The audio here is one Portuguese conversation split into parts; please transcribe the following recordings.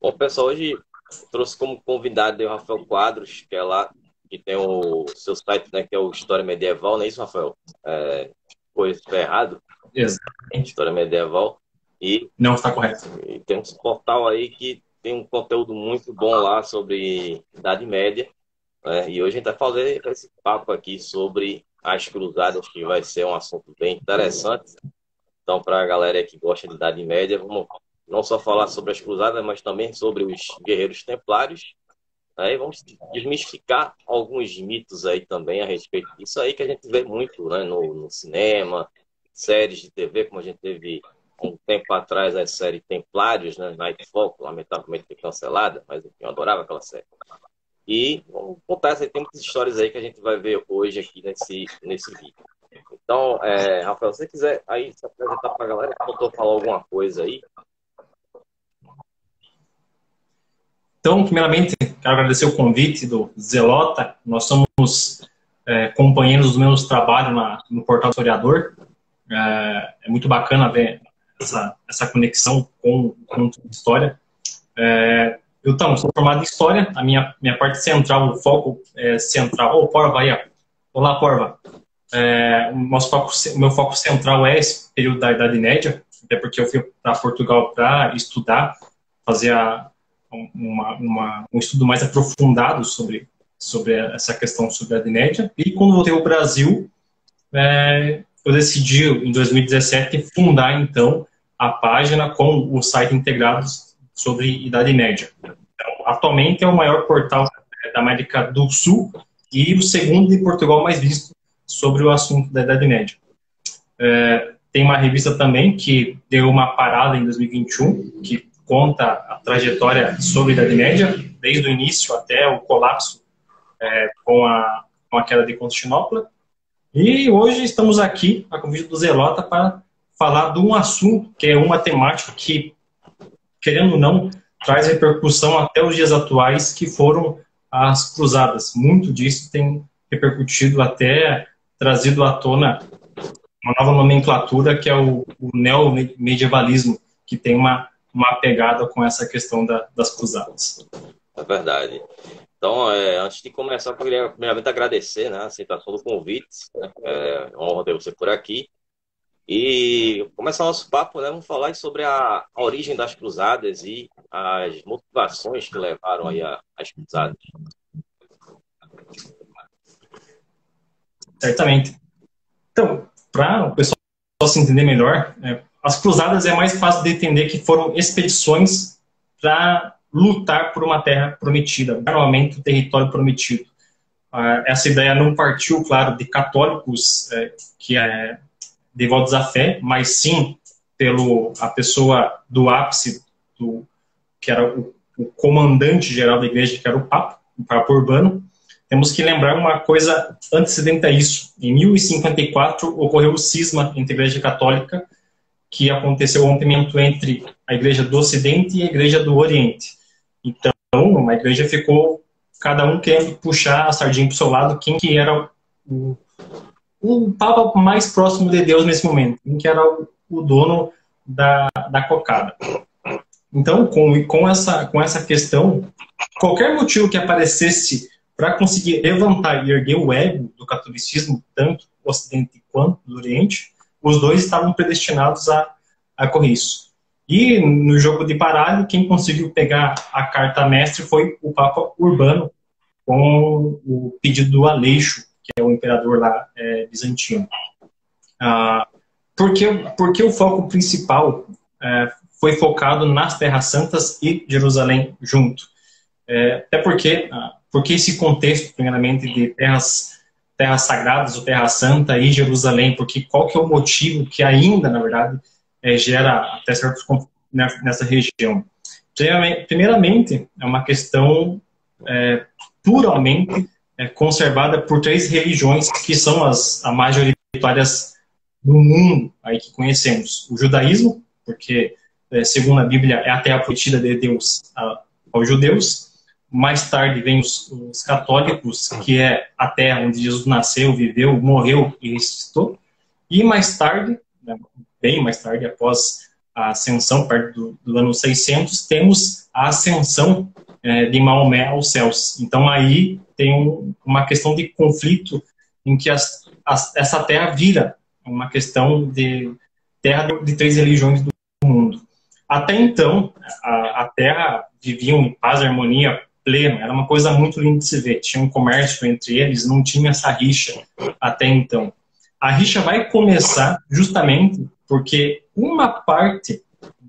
Bom, pessoal, hoje trouxe como convidado o Rafael Quadros, que é lá, que tem o seu site, né, que é o História Medieval, não é isso, Rafael? Foi errado, Exatamente. História Medieval. E, Não está correto. e tem um portal aí que tem um conteúdo muito bom lá sobre Idade Média, né? E hoje a gente vai fazer esse papo aqui sobre as cruzadas, que vai ser um assunto bem interessante. Então, para a galera que gosta de Idade Média, vamos não só falar sobre as cruzadas, mas também sobre os guerreiros templários. Aí vamos desmistificar alguns mitos aí também a respeito disso aí que a gente vê muito, né, no cinema, séries de TV, como a gente teve há um tempo atrás a série Templários, né, Nightfall, lamentavelmente foi cancelada, mas enfim, eu adorava aquela série. E vamos contar tem muitas histórias aí que a gente vai ver hoje aqui nesse vídeo. Então, Rafael, se você quiser aí se apresentar para a galera, faltou falar alguma coisa aí. Então, primeiramente, quero agradecer o convite do Zelota. Nós somos companheiros dos meus trabalhos no Portal do Historiador. É muito bacana ver essa conexão com a história. Eu sou formado em História. A minha parte central, o foco central... Oh, Porva aí, ó. Olá, Porva. O meu foco central é esse período da Idade Média, até porque eu fui para Portugal para estudar, fazer um estudo mais aprofundado sobre essa questão sobre a Idade Média. E quando voltei ao Brasil, eu decidi, em 2017, fundar, então, a página com o site integrado sobre Idade Média. Então, atualmente é o maior portal da América do Sul e o segundo de Portugal mais visto sobre o assunto da Idade Média. Tem uma revista também que deu uma parada em 2021, que conta a trajetória sobre a Idade Média, desde o início até o colapso com a queda de Constantinopla. E hoje estamos aqui, a convite do Zelota, para falar de um assunto que é uma temática que, querendo ou não, traz repercussão até os dias atuais, que foram as cruzadas. Muito disso tem repercutido até trazido à tona uma nova nomenclatura, que é o neomedievalismo, que tem uma pegada com essa questão das cruzadas. É verdade. Então, antes de começar, eu queria primeiramente agradecer, né, a aceitação do convite. Né? É uma honra ter você por aqui. E começar o nosso papo, né, vamos falar sobre a origem das cruzadas e as motivações que levaram aí às cruzadas. Certamente. Então, para o pessoal se entender melhor, as cruzadas é mais fácil de entender que foram expedições para lutar por uma terra prometida, normalmente o território prometido. Essa ideia não partiu, claro, de católicos que devotos à fé, mas sim a pessoa do ápice, que era o comandante geral da igreja, que era o Papa Urbano. Temos que lembrar uma coisa antecedente a isso. Em 1054 ocorreu o cisma entre a Igreja Católica, que aconteceu o rompimento entre a Igreja do Ocidente e a Igreja do Oriente. Então, a igreja ficou, cada um querendo puxar a sardinha para o seu lado, quem que era o Papa mais próximo de Deus nesse momento, quem que era o dono da cocada. Então, com essa questão, qualquer motivo que aparecesse para conseguir levantar e erguer o ego do catolicismo, tanto do Ocidente quanto do Oriente, os dois estavam predestinados a correr isso. E no jogo de baralho, quem conseguiu pegar a carta mestre foi o Papa Urbano, com o pedido do Aleixo, que é o imperador lá bizantino. Porque o foco principal foi focado nas Terras Santas e Jerusalém junto. Até porque esse contexto, primeiramente, de terras sagradas, ou Terra Santa e Jerusalém, porque qual que é o motivo que ainda, na verdade, gera até certos conflitos nessa região? Primeiramente, é uma questão puramente conservada por três religiões que são as majoritárias do mundo aí que conhecemos. O judaísmo, porque, segundo a Bíblia, é a terra prometida de Deus aos judeus. Mais tarde vem os católicos, que é a terra onde Jesus nasceu, viveu, morreu e ressuscitou. E mais tarde, bem mais tarde, após a ascensão, perto do ano 600, temos a ascensão de Maomé aos céus. Então aí tem uma questão de conflito em que essa terra vira uma questão de terra de três religiões do mundo. Até então, a terra vivia em paz e harmonia plena, era uma coisa muito linda de se ver, tinha um comércio entre eles, não tinha essa rixa até então. A rixa vai começar justamente porque uma parte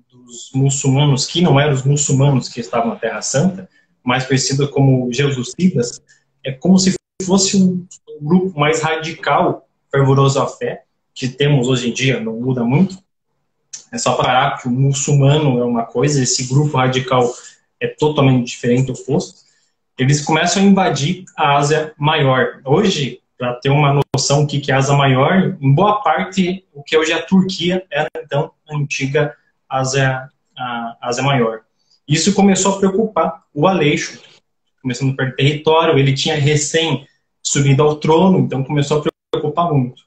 dos muçulmanos, que não eram os muçulmanos que estavam na Terra Santa, mais conhecido como jesuítas, é como se fosse um grupo mais radical, fervoroso à fé, que temos hoje em dia, não muda muito. É só parar que o muçulmano é uma coisa, esse grupo radical é totalmente diferente, oposto. Eles começam a invadir a Ásia Maior. Hoje, para ter uma noção do que é a Ásia Maior, em boa parte, o que hoje é a Turquia era, então, a antiga Ásia Maior. Isso começou a preocupar o Aleixo, começando a perder território, ele tinha recém subido ao trono, então começou a preocupar muito.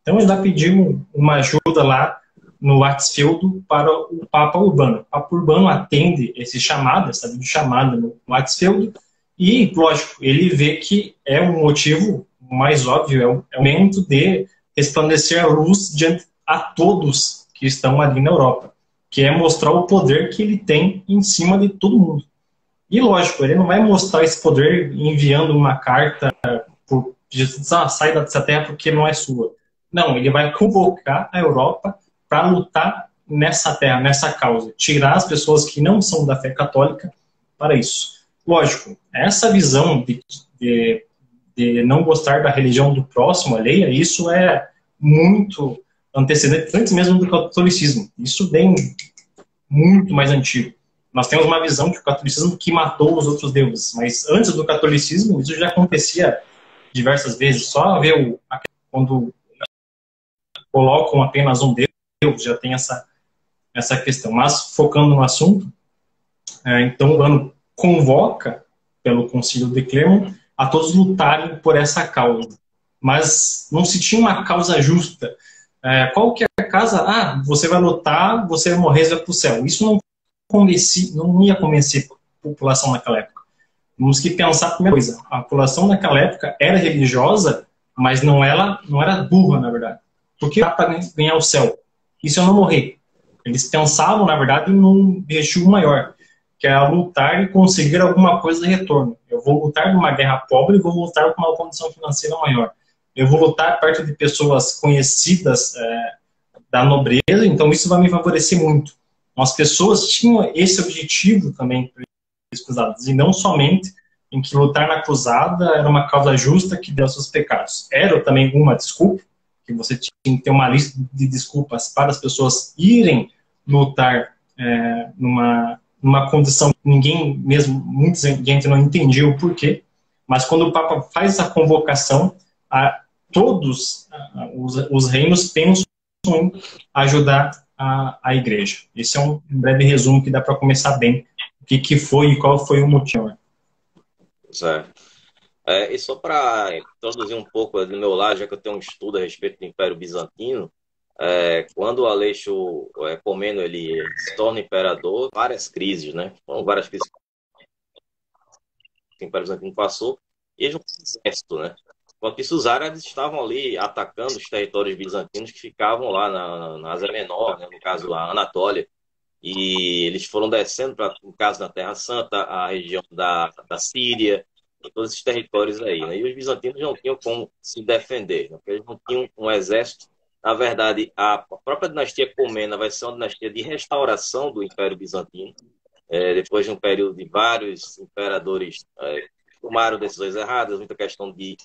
Então ele vai pedir uma ajuda lá no Watzfield para o Papa Urbano. O Papa Urbano atende esse chamado, essa videochamada no Watzfield, e, lógico, ele vê que é um motivo mais óbvio, é o momento de resplandecer a luz diante a todos que estão ali na Europa, que é mostrar o poder que ele tem em cima de todo mundo. E, lógico, ele não vai mostrar esse poder enviando uma carta por sai dessa terra porque não é sua. Não, ele vai convocar a Europa para lutar nessa terra, nessa causa. Tirar as pessoas que não são da fé católica para isso. Lógico, essa visão de não gostar da religião do próximo, alheia, isso é muito antecedente, antes mesmo do catolicismo. Isso vem muito mais antigo. Nós temos uma visão que o catolicismo que matou os outros deuses, mas antes do catolicismo isso já acontecia diversas vezes. Só ver quando colocam apenas um Deus, já tem essa questão. Mas, focando no assunto, então o Urbano convoca, pelo Concílio de Clermont, a todos lutarem por essa causa. Mas não se tinha uma causa justa. Qual que é a causa? Você vai lutar, você vai morrer, você vai para o céu. Isso não ia convencer a população naquela época. Temos que pensar a primeira coisa. A população naquela época era religiosa, mas não era burra, na verdade. Porque dá para ganhar o céu. E se eu não morrer? Eles pensavam, na verdade, em um objetivo maior, que é lutar e conseguir alguma coisa de retorno. Eu vou lutar numa guerra pobre e vou lutar com uma condição financeira maior. Eu vou lutar perto de pessoas conhecidas da nobreza, então isso vai me favorecer muito. As pessoas tinham esse objetivo também, e não somente em que lutar na cruzada era uma causa justa que deu seus pecados. Era também uma desculpa, que você tinha que ter uma lista de desculpas para as pessoas irem lutar numa condição que ninguém mesmo, muita gente não entendia o porquê, mas quando o Papa faz essa convocação, todos os reinos pensam em ajudar a igreja. Esse é um breve resumo que dá para começar bem o que foi e qual foi o motivo. Certo. E só para introduzir um pouco do meu lado, já que eu tenho um estudo a respeito do Império Bizantino, quando o Aleixo Comneno ele se torna imperador, várias crises, né? Foram várias crises que o Império Bizantino passou, e eles não tinham exército, né? Enquanto isso, os árabes estavam ali atacando os territórios bizantinos que ficavam lá na Ásia Menor, né? No caso, a Anatólia. E eles foram descendo, no caso, na Terra Santa, a região da Síria, e todos esses territórios aí, né? E os bizantinos não tinham como se defender, né? Porque eles não tinham um exército. Na verdade, a própria dinastia Comnena vai ser uma dinastia de restauração do Império Bizantino, depois de um período de vários imperadores tomaram decisões erradas, muita questão de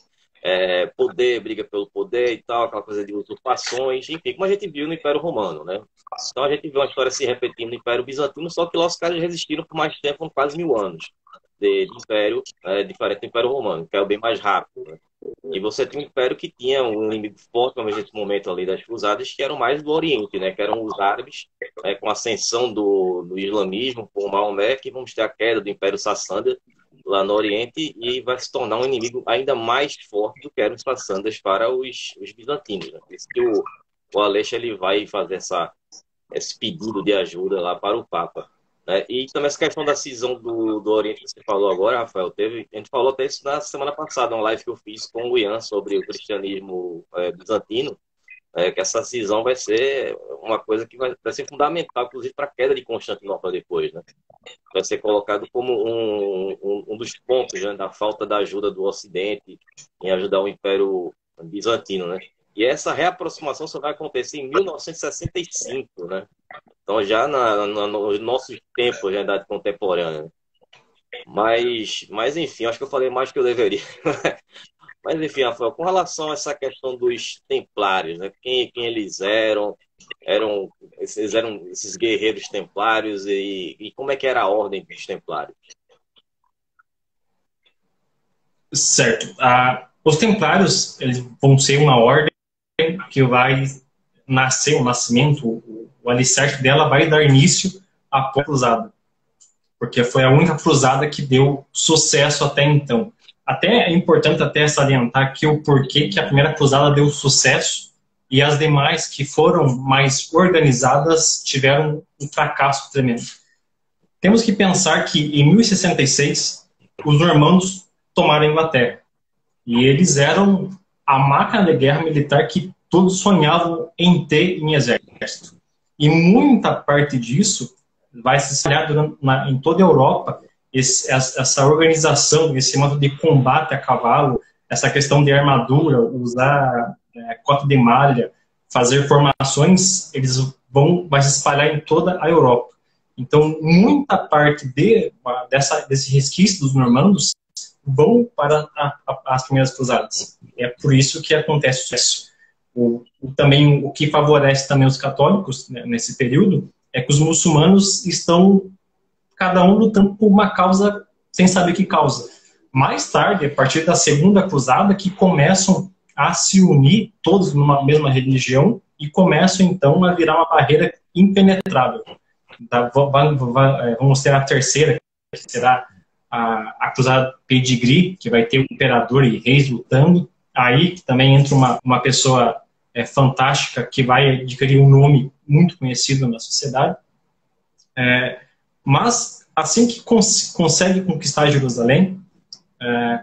poder, briga pelo poder e tal, aquela coisa de usurpações, enfim, como a gente viu no Império Romano, né? Então a gente viu uma história se repetindo no Império Bizantino, só que lá os caras resistiram por mais tempo, quase 1000 anos de império, diferente do Império Romano, que é bem mais rápido, né? E você tinha um império que tinha um inimigo forte, no mesmo momento ali das cruzadas, que eram mais do Oriente, né? Que eram os árabes, com a ascensão do islamismo, com Maomé, que vamos ter a queda do Império Sassânida lá no Oriente, e vai se tornar um inimigo ainda mais forte do que eram os sassânidas para os bizantinos, né? Por isso que o Aleixo ele vai fazer esse pedido de ajuda lá para o Papa, E também essa questão da cisão do Oriente que você falou agora, Rafael, a gente falou até isso na semana passada, uma live que eu fiz com o Ian sobre o cristianismo bizantino, que essa cisão vai ser uma coisa que vai ser fundamental, inclusive, para a queda de Constantinopla depois, né? Vai ser colocado como um dos pontos, né, da falta da ajuda do Ocidente em ajudar o Império Bizantino, né? E essa reaproximação só vai acontecer em 1965, né? Então, já nos nossos tempos de idade contemporânea. Né? Mas, enfim, acho que eu falei mais do que eu deveria. Mas, enfim, Rafael, com relação a essa questão dos templários, né? Quem eles eram esses guerreiros templários e como é que era a ordem dos templários? Certo. Os templários, eles vão ser uma ordem que vai nascer, o nascimento, o alicerce dela vai dar início à cruzada. Porque foi a única cruzada que deu sucesso até então. Até é importante até salientar aqui o porquê que a primeira cruzada deu sucesso e as demais que foram mais organizadas tiveram um fracasso tremendo. Temos que pensar que em 1066 os normandos tomaram a Inglaterra e eles eram a máquina de guerra militar que todos sonhavam em ter em exército. E muita parte disso vai se espalhar em toda a Europa, essa organização, esse modo de combate a cavalo, essa questão de armadura, usar cota de malha, fazer formações, vai se espalhar em toda a Europa. Então, muita parte desse resquício dos normandos vão para as primeiras cruzadas. É por isso que acontece isso. Também o que favorece também os católicos, né, nesse período é que os muçulmanos estão cada um lutando por uma causa sem saber que causa. Mais tarde, a partir da segunda cruzada, que começam a se unir todos numa mesma religião e começam então a virar uma barreira impenetrável. Vamos ter a terceira, que será a cruzada Pedigree, que vai ter o imperador e reis lutando. Aí também entra uma pessoa fantástica que vai adquirir um nome muito conhecido na sociedade. Mas assim que consegue conquistar Jerusalém,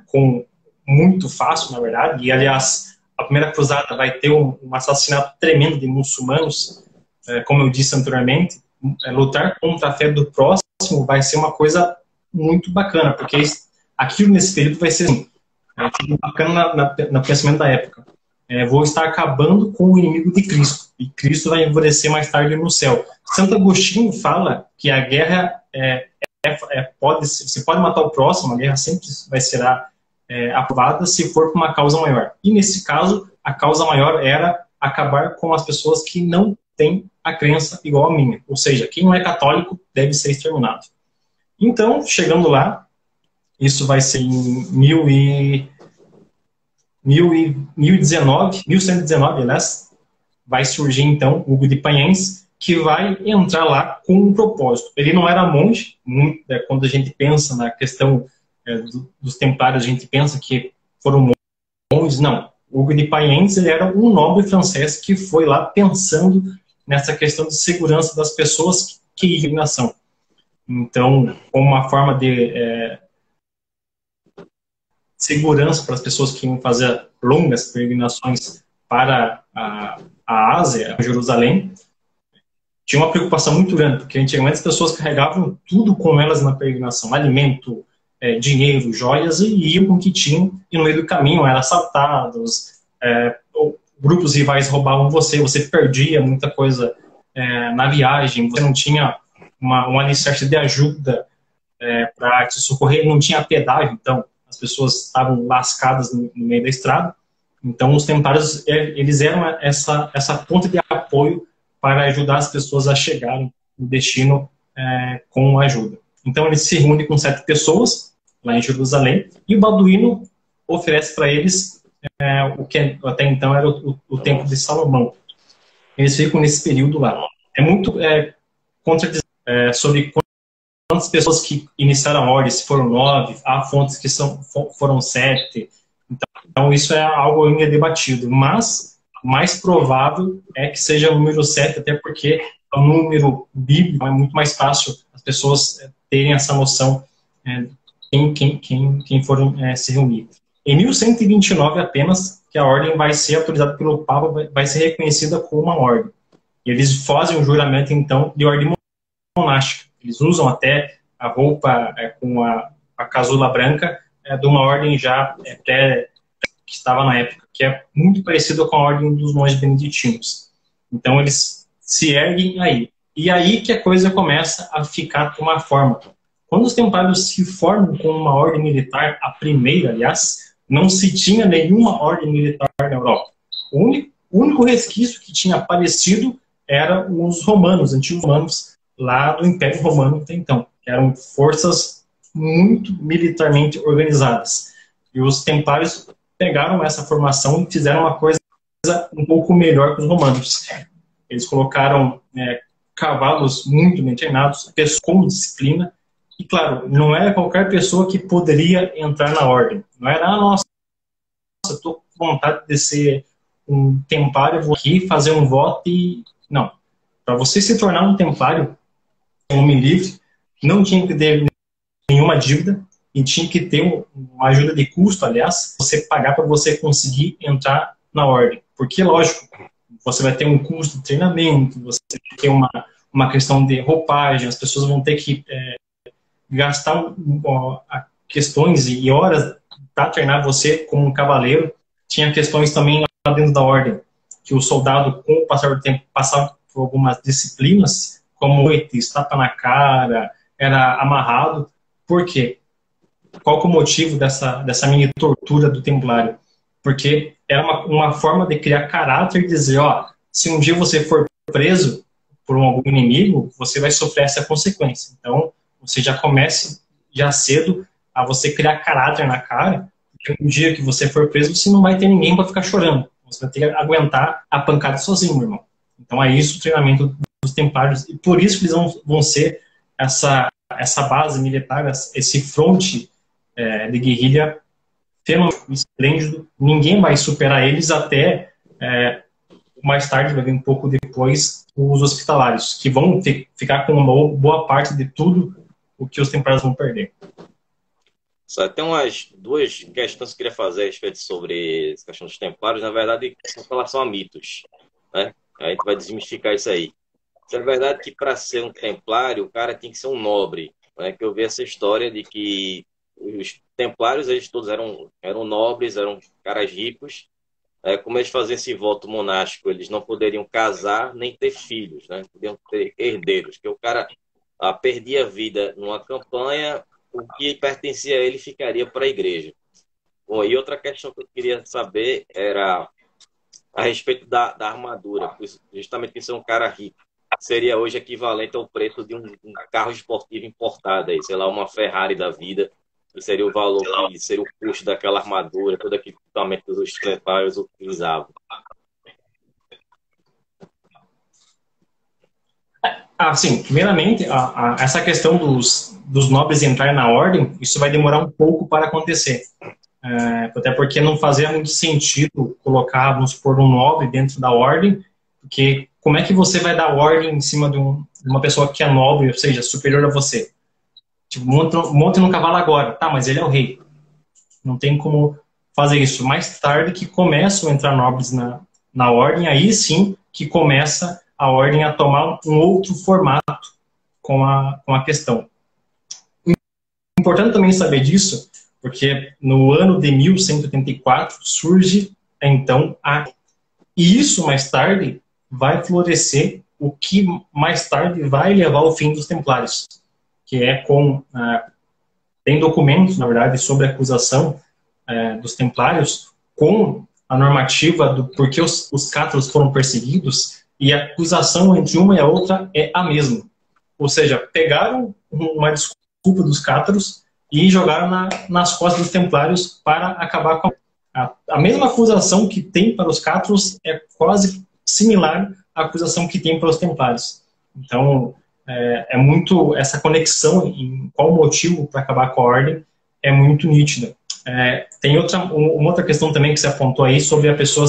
com muito fácil, na verdade, e aliás, a primeira cruzada vai ter um assassinato tremendo de muçulmanos, como eu disse anteriormente, lutar contra a fé do próximo vai ser uma coisa muito bacana, porque aquilo nesse período vai ser bacana no pensamento da época. Vou estar acabando com o inimigo de Cristo, e Cristo vai envelhecer mais tarde no céu. Santo Agostinho fala que a guerra você pode matar o próximo, a guerra sempre vai ser aprovada se for por uma causa maior. E nesse caso, a causa maior era acabar com as pessoas que não têm a crença igual a minha. Ou seja, quem não é católico deve ser exterminado. Então, chegando lá, isso vai ser em 1119, aliás, vai surgir então Hugo de Payens, que vai entrar lá com um propósito. Ele não era monge, quando a gente pensa na questão dos templários, a gente pensa que foram monges, não. Hugo de Payens, ele era um nobre francês que foi lá pensando nessa questão de segurança das pessoas que iam na nação. Então, como uma forma de segurança para as pessoas que iam fazer longas peregrinações para a Ásia, a Jerusalém, tinha uma preocupação muito grande, porque antigamente as pessoas carregavam tudo com elas na peregrinação, alimento, dinheiro, joias, e iam com o que tinham, e no meio do caminho eram assaltados, grupos rivais roubavam você perdia muita coisa na viagem, você não tinha um alicerce de ajuda para te socorrer, não tinha pedágio, então as pessoas estavam lascadas no meio da estrada. Então os templários, eles eram essa ponte de apoio para ajudar as pessoas a chegarem no destino com ajuda. Então ele se reúne com 7 pessoas lá em Jerusalém e o Balduíno oferece para eles o que até então era o Templo de Salomão. Eles ficam nesse período lá. É muito contradizente sobre quantas pessoas que iniciaram a ordem, se foram 9, há fontes que foram 7. Então isso é algo ainda debatido, mas o mais provável é que seja o número 7, até porque é um número bíblico, é muito mais fácil as pessoas terem essa noção quem for se reunir. Em 1129 apenas, que a ordem vai ser autorizada pelo Papa, vai ser reconhecida como uma ordem. E eles fazem um juramento, então, de ordem monástica. Eles usam até a roupa com a casula branca de uma ordem já que estava na época, que é muito parecida com a ordem dos monges beneditinos. Então, eles se erguem aí. E aí que a coisa começa a ficar com uma forma. Quando os templários se formam com uma ordem militar, a primeira, aliás, não se tinha nenhuma ordem militar na Europa. O único resquício que tinha aparecido eram os romanos, antigos romanos, lá do Império Romano até então. Eram forças muito militarmente organizadas. E os templários pegaram essa formação e fizeram uma coisa um pouco melhor que os romanos. Eles colocaram cavalos muito bem treinados, pessoas com disciplina. E, claro, não era qualquer pessoa que poderia entrar na ordem. Não era, nossa, estou com vontade de ser um templário, vou aqui fazer um voto e... Não. Para você se tornar um templário, um homem livre, não tinha que ter nenhuma dívida e tinha que ter uma ajuda de custo, aliás, você pagar para você conseguir entrar na ordem. Porque, lógico, você vai ter um custo de treinamento, você vai ter uma questão de roupagem, as pessoas vão ter que gastar questões e horas para treinar você como um cavaleiro. Tinha questões também lá dentro da ordem, que o soldado, com o passar do tempo, passava por algumas disciplinas, como tapa na cara, era amarrado. Por quê? Qual que é o motivo dessa mini tortura do templário? Porque era uma forma de criar caráter e dizer, ó, se um dia você for preso por algum inimigo, você vai sofrer essa consequência. Então, você já começa já cedo a você criar caráter na cara, porque um dia que você for preso, você não vai ter ninguém para ficar chorando. Você vai ter que aguentar a pancada sozinho, meu irmão. Então é isso o treinamento dos templários, e por isso que eles vão ser essa base militar, esse fronte de guerrilha fenômeno, esplêndido. Ninguém vai superar eles até mais tarde, vai vir um pouco depois, os hospitalários, que vão ficar com uma boa parte de tudo o que os templários vão perder. Só tem umas duas questões que eu queria fazer a respeito sobre essa questão dos templários, na verdade, com relação a mitos, né? A gente vai desmistificar isso aí. Se é verdade que para ser um templário, o cara tem que ser um nobre, né? Que eu vi essa história de que os templários, eles todos eram nobres, eram caras ricos. Como eles faziam esse voto monástico, eles não poderiam casar nem ter filhos, né? Podiam ter herdeiros, que o cara perdia a vida numa campanha, o que pertencia a ele ficaria para a igreja. Bom, e outra questão que eu queria saber era a respeito da armadura, justamente por ser um cara rico. Seria hoje equivalente ao preço de um carro esportivo importado, aí, sei lá, uma Ferrari da vida, que seria o valor, que seria o custo daquela armadura, todo aquele equipamento que os templários utilizavam. Sim, primeiramente, essa questão dos nobres entrarem na ordem, isso vai demorar um pouco para acontecer. Até porque não fazia muito sentido colocar, vamos supor, um nobre dentro da ordem, porque como é que você vai dar ordem em cima de uma pessoa que é nobre, ou seja, superior a você? Tipo, monte no cavalo agora. Tá, mas ele é o rei. Não tem como fazer isso. Mais tarde que começam a entrar nobres na ordem, aí sim que começa a ordem a tomar um outro formato com a questão. Importante também saber disso, porque no ano de 1184 surge, então, e isso mais tarde vai florescer o que mais tarde vai levar ao fim dos templários, que é tem documentos, na verdade, sobre a acusação dos templários com a normativa do porquê os cátaros foram perseguidos, e a acusação entre uma e a outra é a mesma. Ou seja, pegaram uma desculpa dos cátaros e jogaram nas costas dos templários para acabar com a mesma acusação que tem para os cátaros é quase similar à acusação que tem para os templários. Então, é muito essa conexão em qual o motivo para acabar com a ordem é muito nítida. Tem uma outra questão também que você apontou aí sobre a pessoa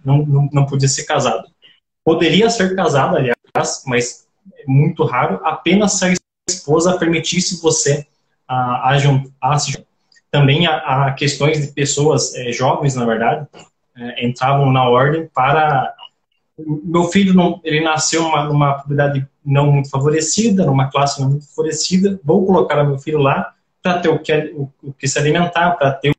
não podia ser casada. Poderia ser casada, aliás, mas é muito raro, apenas sair esposa permitisse você a se juntar. Também há questões de pessoas jovens, na verdade, entravam na ordem para... Meu filho, ele nasceu numa comunidade não muito favorecida, numa classe não muito favorecida, vou colocar meu filho lá para ter o que se alimentar, para ter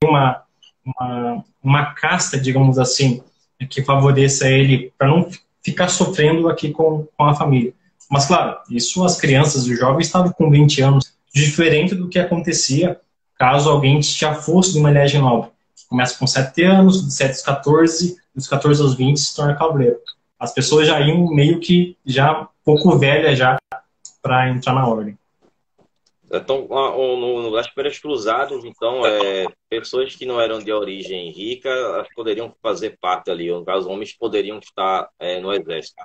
uma casta, digamos assim, que favoreça ele, para não ficar sofrendo aqui com a família. Mas, claro, isso as crianças e os jovens estavam com 20 anos, diferente do que acontecia caso alguém já fosse de uma linhagem nobre. Começa com 7 anos, de 7 aos 14, dos 14 aos 20 se torna cabreiro. As pessoas já iam meio que já pouco velhas já para entrar na ordem. Então, nas primeiras cruzadas, então, pessoas que não eram de origem rica, elas poderiam fazer parte ali, ou no caso, homens poderiam estar no exército.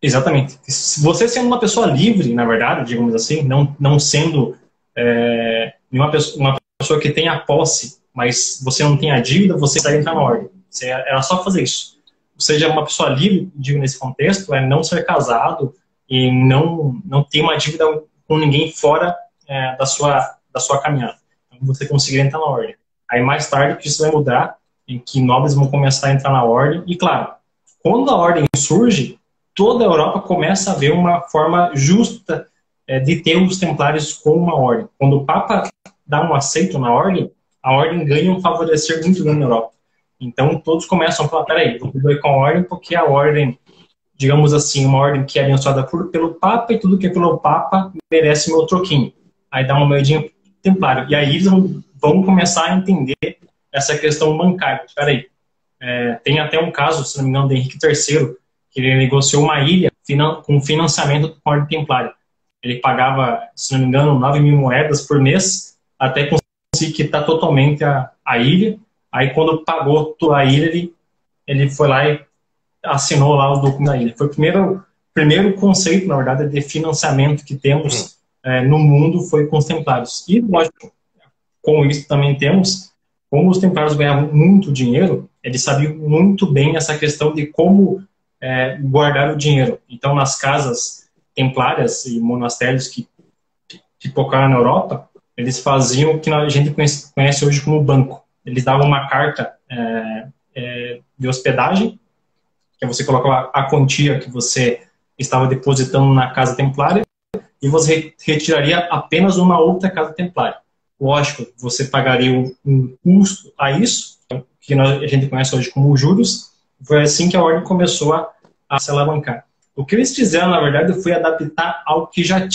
Exatamente. Você sendo uma pessoa livre, na verdade, digamos assim, não sendo uma pessoa que tenha posse, mas você não tem a dívida, você vai entrar na ordem. Era só fazer isso. Ou seja, uma pessoa livre, digo nesse contexto, é não ser casado e não ter uma dívida com ninguém fora da sua caminhada. Então, você conseguir entrar na ordem. Aí, mais tarde, que isso vai mudar, em que nobres vão começar a entrar na ordem. E, claro, quando a ordem surge, toda a Europa começa a ver uma forma justa de ter os templários com uma ordem. Quando o Papa dá um aceito na ordem, a ordem ganha um favorecer muito grande na Europa. Então, todos começam a falar, peraí, vou ir com a ordem, porque a ordem, digamos assim, uma ordem que é abençoada pelo Papa, e tudo que é pelo Papa merece meu troquinho. Aí dá uma moedinha templário. E aí eles vão começar a entender essa questão bancária. Peraí, tem até um caso, se não me engano, de Henrique III, que ele negociou uma ilha com financiamento com a ordem templária. Ele pagava, se não me engano, 9.000 moedas por mês, até conseguir quitar totalmente a ilha. Aí, quando pagou toda a ilha, ele foi lá e assinou lá os documentos da ilha. Foi o primeiro conceito, na verdade, de financiamento que temos no mundo, foi com os templários. E, lógico, com isso também temos, como os templários ganhavam muito dinheiro, eles sabiam muito bem essa questão de como guardar o dinheiro. Então, nas casas templárias e monastérios que pipocaram na Europa, eles faziam o que a gente conhece hoje como banco. Eles davam uma carta de hospedagem, que você colocava a quantia que você estava depositando na casa templária, e você retiraria apenas uma outra casa templária. Lógico, você pagaria um custo a isso, que a gente conhece hoje como juros. Foi assim que a ordem começou a se alavancar. O que eles fizeram, na verdade, foi adaptar ao que já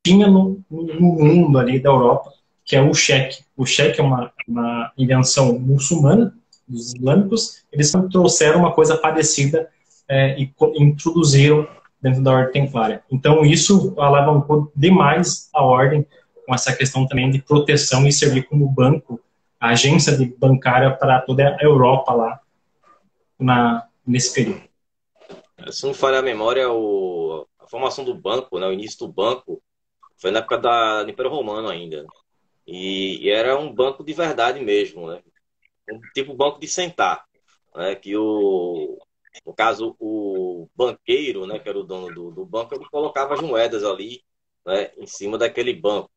tinha no mundo ali da Europa, que é o cheque. O cheque é uma invenção muçulmana, dos islâmicos. Eles trouxeram uma coisa parecida e introduziram dentro da ordem templária. Então, isso alavancou demais a ordem, com essa questão também de proteção e servir como banco, a agência bancária para toda a Europa lá nesse período. Se não falhar a memória, a formação do banco, né, o início do banco, foi na época do Império Romano ainda. E era um banco de verdade mesmo, né? Um tipo banco de sentar, né? Que no caso, o banqueiro, né, que era o dono do banco, ele colocava as moedas ali, né, em cima daquele banco.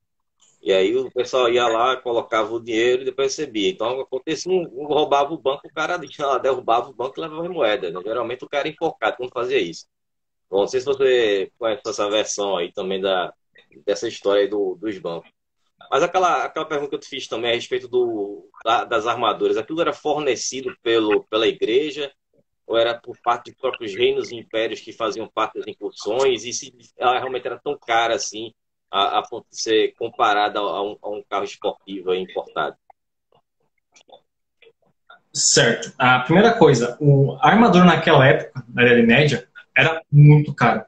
E aí o pessoal ia lá, colocava o dinheiro e depois recebia. Então, acontecia, um roubava o banco, o cara derrubava o banco e levava as moedas, né? Geralmente o cara era enforcado quando fazia isso. Bom, não sei se você conhece essa versão aí também dessa história aí dos bancos. Mas aquela pergunta que eu te fiz também a respeito das armaduras, aquilo era fornecido pela igreja ou era por parte dos próprios reinos e impérios que faziam parte das incursões? E se ela realmente era tão cara assim, a ponto de ser comparada a um carro esportivo importado? Certo. A primeira coisa, a armadura naquela época, na Idade Média, era muito cara.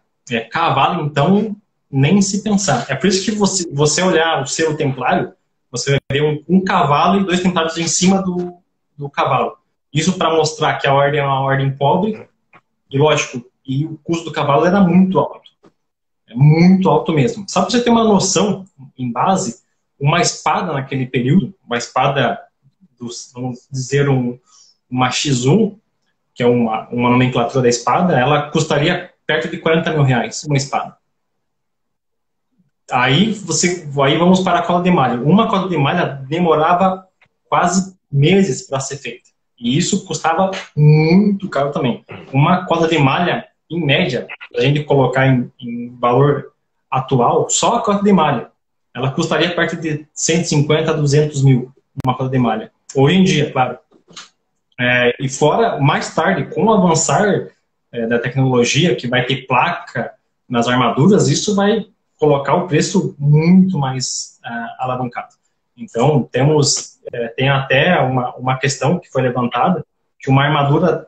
Cavalo, então, nem se pensar. É por isso que você olhar o selo templário, você vai ver um cavalo e 2 templários em cima do cavalo. Isso para mostrar que a ordem é uma ordem pobre, e lógico, e o custo do cavalo era muito alto. É muito alto mesmo. Só para você ter uma noção, em base, uma espada naquele período, uma espada, vamos dizer, uma X1, que é uma nomenclatura da espada, ela custaria perto de 40 mil reais, uma espada. Aí vamos para a cola de malha. Uma cola de malha demorava quase meses para ser feita. E isso custava muito caro também. Uma cola de malha, em média, a gente colocar em valor atual, só a cola de malha, ela custaria perto de 150 a 200 mil, uma cola de malha. Hoje em dia, claro. E fora, mais tarde, com o avançar da tecnologia, que vai ter placa nas armaduras, isso vai colocar o preço muito mais alavancado. Então, tem até uma questão que foi levantada, que uma armadura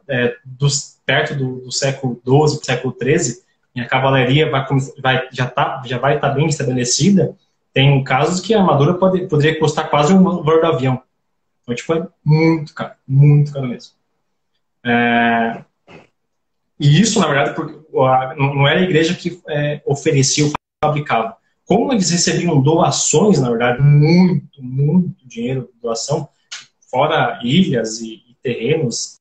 perto do século XII, século XIII, e a cavalaria já vai estar bem estabelecida, tem casos que a armadura poderia custar quase um valor do avião. Então, tipo, é muito caro mesmo. E isso, na verdade, porque não era a igreja que oferecia ou fabricava. Como eles recebiam doações, na verdade, muito dinheiro de doação, fora ilhas e terrenos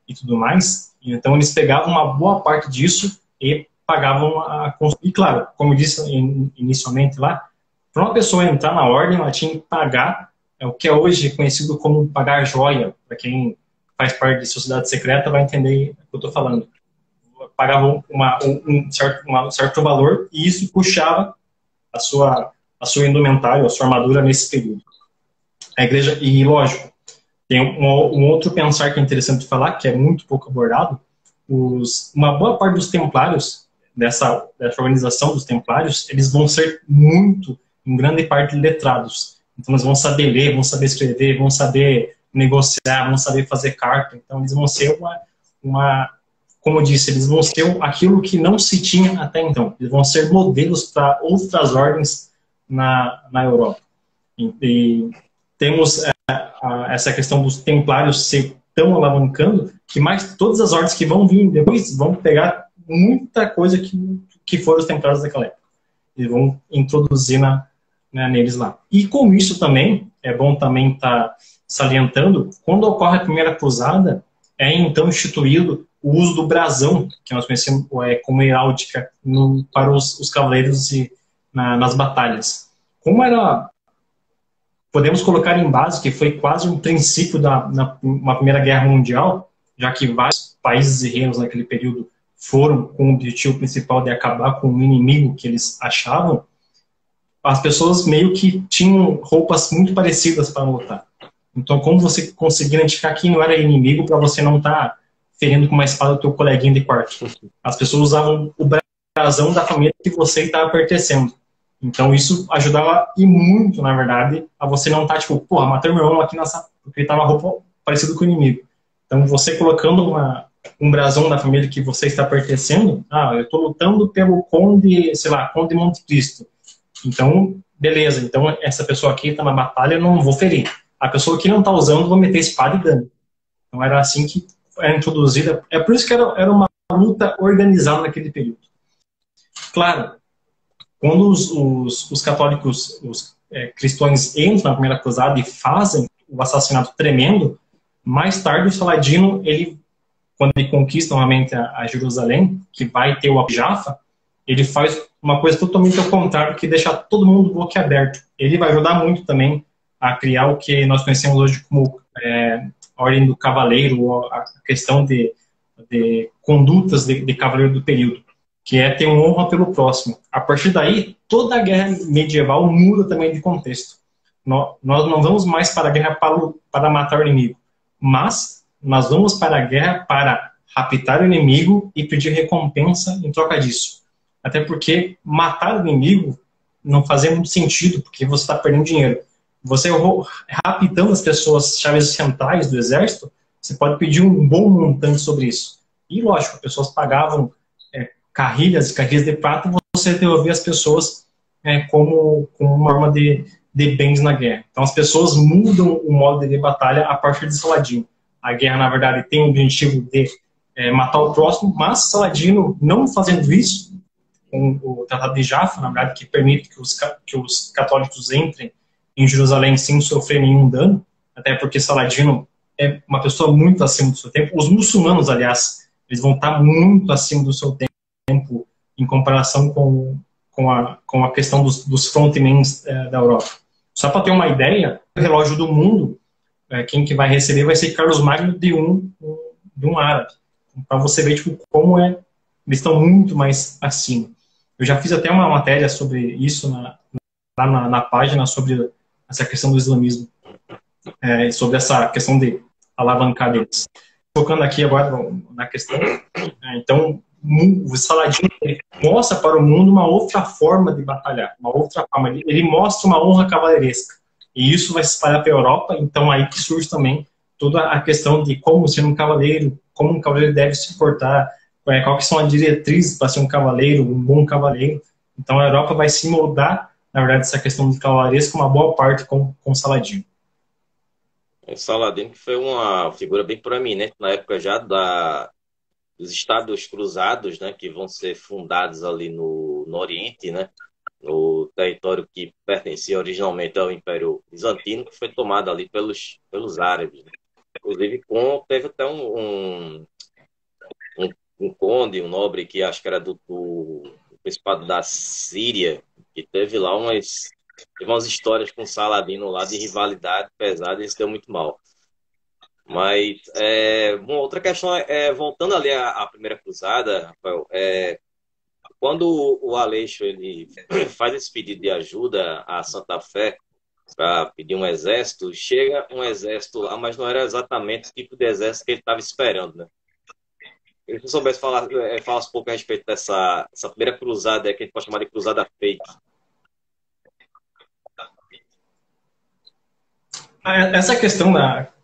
e tudo mais, então eles pegavam uma boa parte disso e pagavam a construção. E claro, como eu disse inicialmente lá, para uma pessoa entrar na ordem, ela tinha que pagar o que é hoje conhecido como pagar joia. Para quem faz parte de sociedade secreta vai entender o que eu estou falando. Pagavam um certo valor e isso puxava a sua indumentária, a sua armadura nesse período. A igreja, e lógico, tem um outro pensar que é interessante falar, que é muito pouco abordado. Uma boa parte dos templários, dessa organização dos templários, eles vão ser em grande parte, letrados. Então eles vão saber ler, vão saber escrever, vão saber negociar, vão saber fazer carta. Então eles vão ser como eu disse, eles vão ser aquilo que não se tinha até então. Eles vão ser modelos para outras ordens na Europa. E temos essa questão dos templários ser tão alavancando que todas as ordens que vão vir depois vão pegar muita coisa que foram os templários daquela época. E vão introduzir neles lá. E com isso também, é bom também estar salientando, quando ocorre a primeira cruzada, é então instituído o uso do brasão, que nós conhecemos como heráldica, para os cavaleiros nas batalhas. Podemos colocar em base que foi quase um princípio uma Primeira Guerra Mundial, já que vários países e reinos naquele período foram com o objetivo principal de acabar com o inimigo que eles achavam, as pessoas meio que tinham roupas muito parecidas para lutar. Então, como você conseguir identificar quem não era inimigo para você não estar ferindo com uma espada o teu coleguinha de quarto? As pessoas usavam o brasão da família que você estava pertencendo. Então, isso ajudava e muito, na verdade, a você não estar, tipo, porra, matei meu irmão aqui porque ele estava roupa parecida com o inimigo. Então, você colocando um brasão da família que você está pertencendo, eu estou lutando pelo conde, sei lá, conde Monte Cristo. Então, beleza, então essa pessoa aqui está na batalha, eu não vou ferir. A pessoa que não está usando, vou meter espada e dano. Então, era assim que era introduzida. É por isso que era uma luta organizada naquele período. Claro, quando os católicos, os cristãos entram na primeira cruzada e fazem o assassinato tremendo, mais tarde o Saladino, quando ele conquista novamente a Jerusalém, que vai ter o Abu Jaffa, ele faz uma coisa totalmente ao contrário, que deixa todo mundo boquiaberto. Ele vai ajudar muito também a criar o que nós conhecemos hoje como a ordem do cavaleiro, a questão de condutas de cavaleiro do período, que é ter uma honra pelo próximo. A partir daí, toda a guerra medieval muda também de contexto. Nós não vamos mais para a guerra para matar o inimigo, mas nós vamos para a guerra para raptar o inimigo e pedir recompensa em troca disso. Até porque matar o inimigo não fazia muito sentido, porque você está perdendo dinheiro. Você raptando as pessoas chaves centrais do exército, você pode pedir um bom montante sobre isso. E lógico, as pessoas pagavam carrilhas e carrilhas de prata, você devolvia as pessoas como uma forma de bens na guerra. Então as pessoas mudam o modo de batalha a partir de Saladino. A guerra, na verdade, tem o objetivo de matar o próximo, mas Saladino, não fazendo isso, com o Tratado de Jaffa, na verdade, que permite que os católicos entrem em Jerusalém sem sofrer nenhum dano, até porque Saladino é uma pessoa muito acima do seu tempo. Os muçulmanos, aliás, eles vão estar muito acima do seu tempo tempo em comparação com a questão dos frontmans da Europa. Só para ter uma ideia, o relógio do mundo, quem que vai receber vai ser Carlos Magno de um árabe. Para você ver tipo, como eles estão muito mais acima. Eu já fiz até uma matéria sobre isso lá na página, sobre essa questão do islamismo, sobre essa questão de alavancar deles. Focando aqui agora na questão, então, o Saladino mostra para o mundo uma outra forma de batalhar, uma outra forma. Ele mostra uma honra cavaleiresca. E isso vai se espalhar para a Europa, então aí que surge também toda a questão de como ser um cavaleiro, como um cavaleiro deve se portar, qual que são as diretrizes para ser um cavaleiro, um bom cavaleiro. Então a Europa vai se moldar, na verdade, essa questão de cavaleiresco, uma boa parte com Saladino. O Saladino que foi uma figura bem proeminente na época já dos Estados Cruzados, né, que vão ser fundados ali no Oriente, né, no território que pertencia originalmente ao Império Bizantino, que foi tomado ali pelos árabes. Né? Inclusive, teve até um conde, um nobre, que acho que era do Principado da Síria, que teve lá umas histórias com Saladino lá de rivalidade pesada e isso deu muito mal. Mas uma outra questão voltando ali à Primeira Cruzada, Rafael, quando o Aleixo ele faz esse pedido de ajuda à Santa Fé para pedir um exército, chega um exército lá, mas não era exatamente o tipo de exército que ele estava esperando, né? Se você soubesse falar um pouco a respeito dessa primeira cruzada que a gente pode chamar de cruzada fake. Essa questão,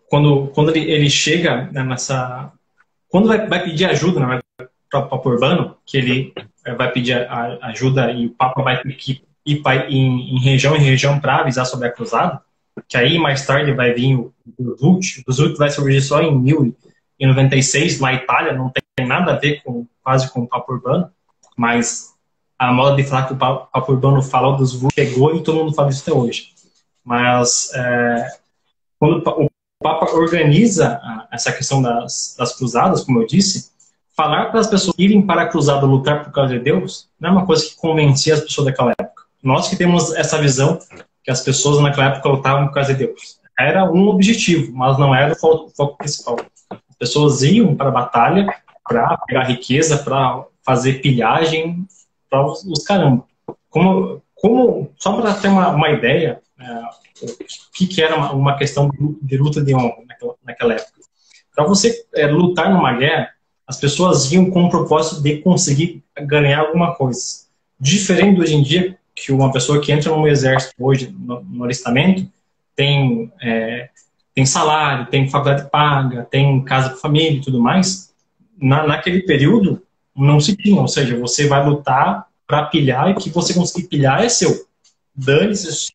quando ele chega nessa... Quando vai pedir ajuda, né, para o Papa Urbano, que ele vai pedir ajuda e o Papa vai ter que ir em região para avisar sobre a cruzada, que aí mais tarde vai vir o Zult vai surgir só em 1096 na Itália, não tem nada a ver quase com o Papa Urbano, mas a moda de falar que o Papa Urbano falou dos Vult pegou e todo mundo fala isso até hoje. Mas quando o Papa organiza essa questão das cruzadas, como eu disse, falar para as pessoas irem para a cruzada lutar por causa de Deus não é uma coisa que convencia as pessoas daquela época. Nós que temos essa visão que as pessoas naquela época lutavam por causa de Deus. Era um objetivo, mas não era o foco principal. As pessoas iam para a batalha para pegar riqueza, para fazer pilhagem, para os caramba. Só para ter uma ideia, o que era uma questão de luta de honra naquela época. Para você lutar numa guerra, as pessoas iam com o propósito de conseguir ganhar alguma coisa. Diferente de hoje em dia, que uma pessoa que entra no exército hoje, no alistamento, tem salário, tem faculdade paga, tem casa com família e tudo mais. Naquele período, não se tinha. Ou seja, você vai lutar para pilhar e o que você conseguir pilhar é seu. Dane-se se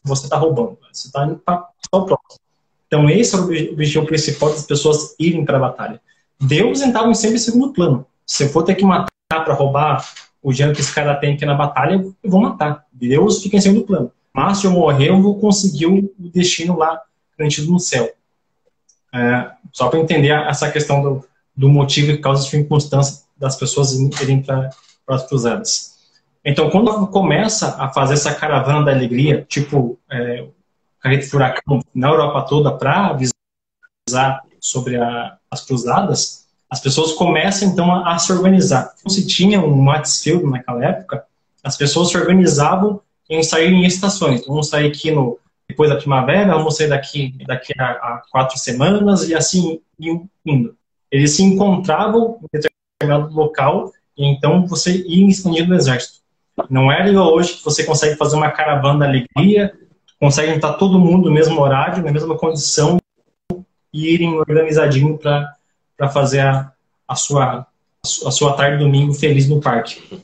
você está roubando. Você está indo para o próximo. Então, esse é o objetivo principal das pessoas irem para a batalha. Deus entrava sempre em segundo plano. Se eu for ter que matar para roubar o dinheiro que esse cara tem aqui na batalha, eu vou matar. Deus fica em segundo plano. Mas se eu morrer, eu vou conseguir o destino lá garantido no céu. Só para entender essa questão do motivo e causa de circunstância das pessoas irem para as cruzadas. Então, quando começa a fazer essa caravana da alegria, tipo carreta furacão na Europa toda para avisar sobre as cruzadas, as pessoas começam então a se organizar. Não se tinha um Matisfeld naquela época, as pessoas se organizavam em sair em estações. Vamos sair aqui depois da primavera, vamos sair daqui a 4 semanas e assim indo. Eles se encontravam em determinado local e então você ia expandindo o exército. Não é igual hoje que você consegue fazer uma caravana da alegria, consegue estar todo mundo no mesmo horário, na mesma condição e irem organizadinho para fazer a sua tarde de domingo feliz no parque.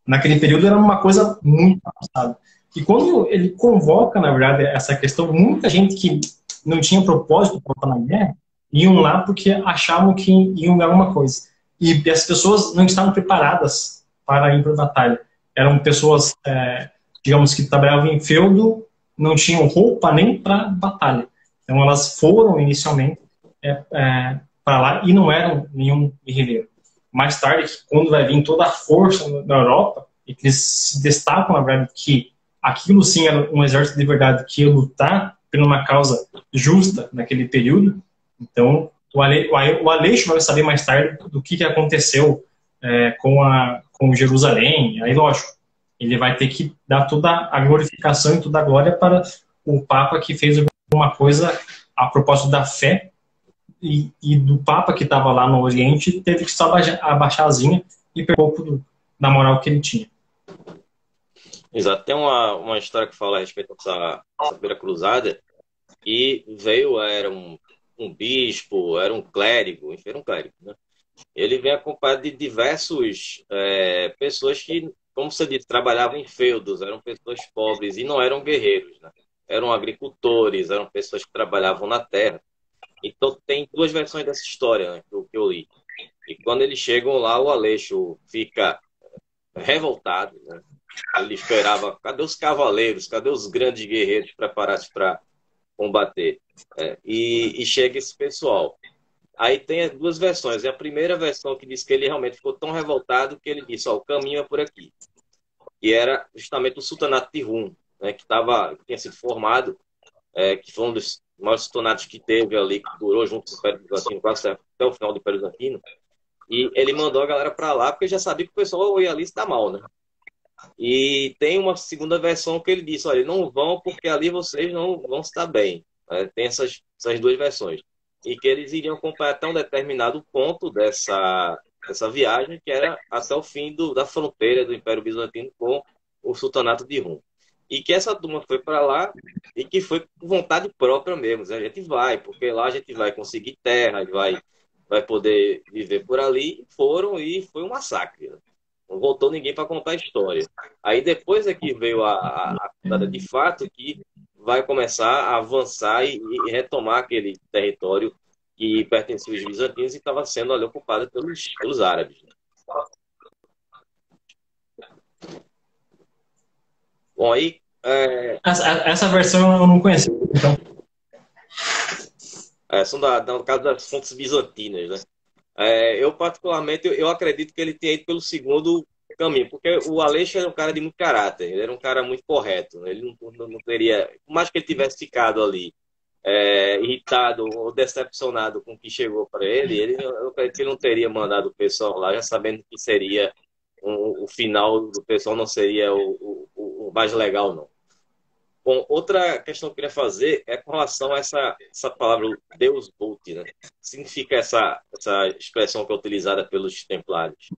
Naquele período era uma coisa muito avançada. E quando ele convoca, na verdade, essa questão, muita gente que não tinha propósito para lutar na guerra, iam lá porque achavam que iam ganhar alguma coisa. E as pessoas não estavam preparadas para ir para a batalha. Eram pessoas, digamos, que trabalhavam em feudo, não tinham roupa nem para batalha. Então elas foram inicialmente para lá e não eram nenhum guerrilheiro. mais tarde, quando vai vir toda a força na Europa, e que eles se destacam, na verdade, que aquilo sim era um exército de verdade que ia lutar por uma causa justa naquele período. Então, o Aleixo vai saber mais tarde do que aconteceu com Jerusalém. Aí, lógico, ele vai ter que dar toda a glorificação e toda a glória para o Papa que fez alguma coisa a propósito da fé, e do Papa que estava lá no Oriente teve que só abaixar a asinha e perder um pouco da moral que ele tinha. Exato. Tem uma história que fala a respeito dessa primeira cruzada, e era um bispo, era um clérigo, enfim, era um clérigo, né? Ele vem acompanhado de diversos pessoas que, como você disse, trabalhavam em feudos, eram pessoas pobres e não eram guerreiros, né? Eram agricultores, eram pessoas que trabalhavam na terra. Então tem duas versões dessa história, né, que eu li. E quando eles chegam lá, o Aleixo fica revoltado, né? Ele esperava, cadê os cavaleiros, cadê os grandes guerreiros preparados para combater? E chega esse pessoal. Aí tem as duas versões. E a primeira versão que diz que ele realmente ficou tão revoltado que ele disse, o caminho é por aqui. E era justamente o sultanato de Rum, né, que tinha sido formado, que foi um dos maiores sultanatos que teve ali, que durou junto com o Império Bizantino, quase até o final do Império Bizantino. E ele mandou a galera para lá, porque já sabia que o pessoal ia ali se dar mal, né? E tem uma segunda versão que ele disse, olha, não vão porque ali vocês não vão estar bem. Tem essas duas versões. E que eles iriam acompanhar até um determinado ponto dessa viagem, que era até o fim da fronteira do Império Bizantino com o Sultanato de Rum. E que essa turma foi para lá e que foi por vontade própria mesmo. A gente vai, porque lá a gente vai conseguir terra, vai poder viver por ali. Foram e foi um massacre. Não voltou ninguém para contar a história. Aí depois é que veio a contada de fato, que vai começar a avançar e retomar aquele território que pertencia aos bizantinos e estava sendo ali ocupado pelos árabes. Bom, aí... Essa versão eu não conheci, então. São no caso das fontes bizantinas, né? Eu, particularmente, eu acredito que ele tenha ido pelo segundo caminho, porque o Aleixo era um cara de muito caráter, ele era um cara muito correto, né? Ele não teria, por mais que ele tivesse ficado ali irritado ou decepcionado com o que chegou para ele, eu acredito que ele não teria mandado o pessoal lá, já sabendo que seria o final do pessoal não seria o mais legal, não. Bom, outra questão que eu queria fazer é com relação a essa palavra Deus Vult, né? O que significa essa expressão que é utilizada pelos templários?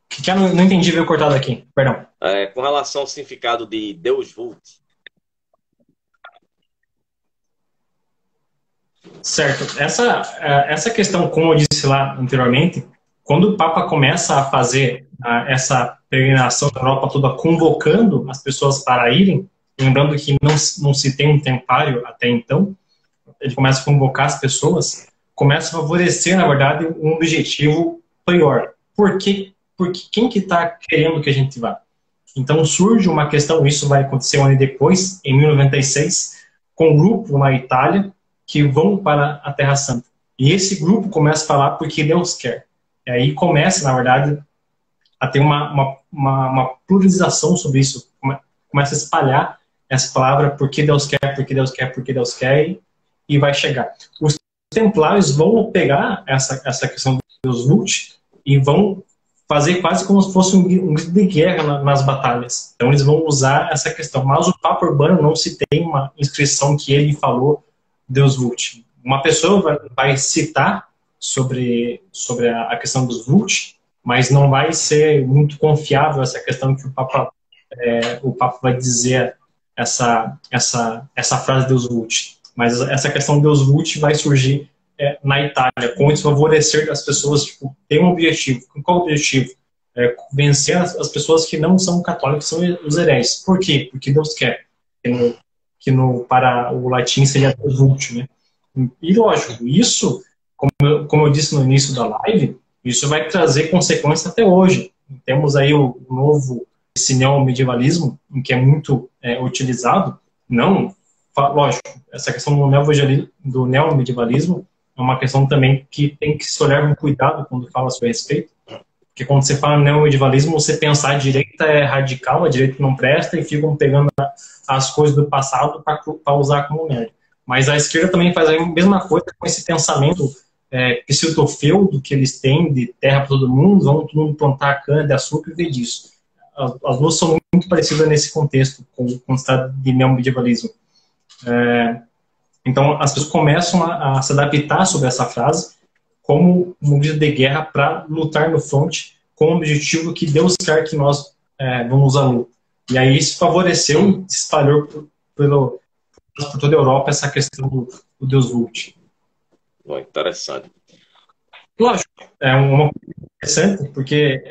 Que eu não entendi, veio cortado aqui, perdão. Com relação ao significado de Deus Vult. Certo. Essa questão, como eu disse lá anteriormente, quando o Papa começa a fazer essa peregrinação da Europa toda, convocando as pessoas para irem, lembrando que não se tem um templário até então, ele começa a convocar as pessoas, começa a favorecer, na verdade, um objetivo maior. Por quê? Porque quem que está querendo que a gente vá? Então surge uma questão, isso vai acontecer um ano depois, em 1096, com um grupo na Itália que vão para a Terra Santa. E esse grupo começa a falar porque Deus quer. E aí começa, na verdade, a ter uma pluralização sobre isso. Começa a espalhar essa palavra porque Deus quer, porque Deus quer, porque Deus quer, e vai chegar. Os templários vão pegar essa questão do Deus Vult e vão fazer quase como se fosse um grito de guerra nas batalhas. Então eles vão usar essa questão. Mas o Papa Urbano não se tem uma inscrição que ele falou Deus Vult. Uma pessoa vai citar sobre a questão dos Vult, mas não vai ser muito confiável essa questão que o Papa vai dizer essa frase Deus Vult. Mas essa questão Deus Vult vai surgir na Itália, com esse favorecer das pessoas, tem um objetivo. Qual o objetivo? Vencer as pessoas que não são católicas, são os hereges. Por quê? Porque Deus quer. Para o latim seria Deus Vult, né? E lógico, isso, como eu disse no início da live, isso vai trazer consequências até hoje. Temos aí esse neomedievalismo, que é muito utilizado. Não, lógico, essa questão do neomedievalismo uma questão também que tem que se olhar com cuidado quando fala sobre respeito. Porque quando você fala neomedievalismo, você pensa a direita é radical, a direita não presta e ficam pegando as coisas do passado para usar como médio. Mas a esquerda também faz a mesma coisa com esse pensamento pseudofeudo que eles têm de terra para todo mundo, vão todo mundo plantar cana de açúcar e ver disso. As duas são muito parecidas nesse contexto, com o estado de neomedievalismo. Então, as pessoas começam a se adaptar sobre essa frase como um grito de guerra para lutar no fronte com o objetivo que Deus quer que nós vamos à luta. E aí isso favoreceu, espalhou por toda a Europa essa questão do Deus Vult. Bom, interessante. Lógico, é uma coisa interessante, porque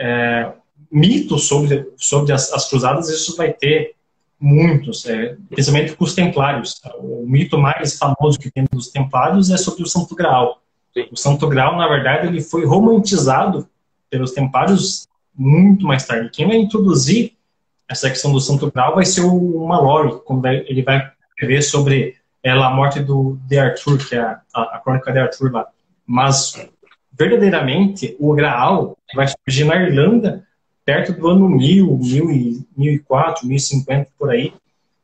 mitos sobre as cruzadas, isso vai ter muitos, principalmente com os templários. O mito mais famoso que tem dos templários é sobre o Santo Graal. Sim. O Santo Graal, na verdade, ele foi romantizado pelos templários muito mais tarde. Quem vai introduzir essa questão do Santo Graal vai ser o Mallory, quando ele vai escrever sobre a morte de Arthur, que é a crônica de Arthur lá. Mas, verdadeiramente, o Graal vai surgir na Irlanda perto do ano 1000, 1004, 1050, por aí.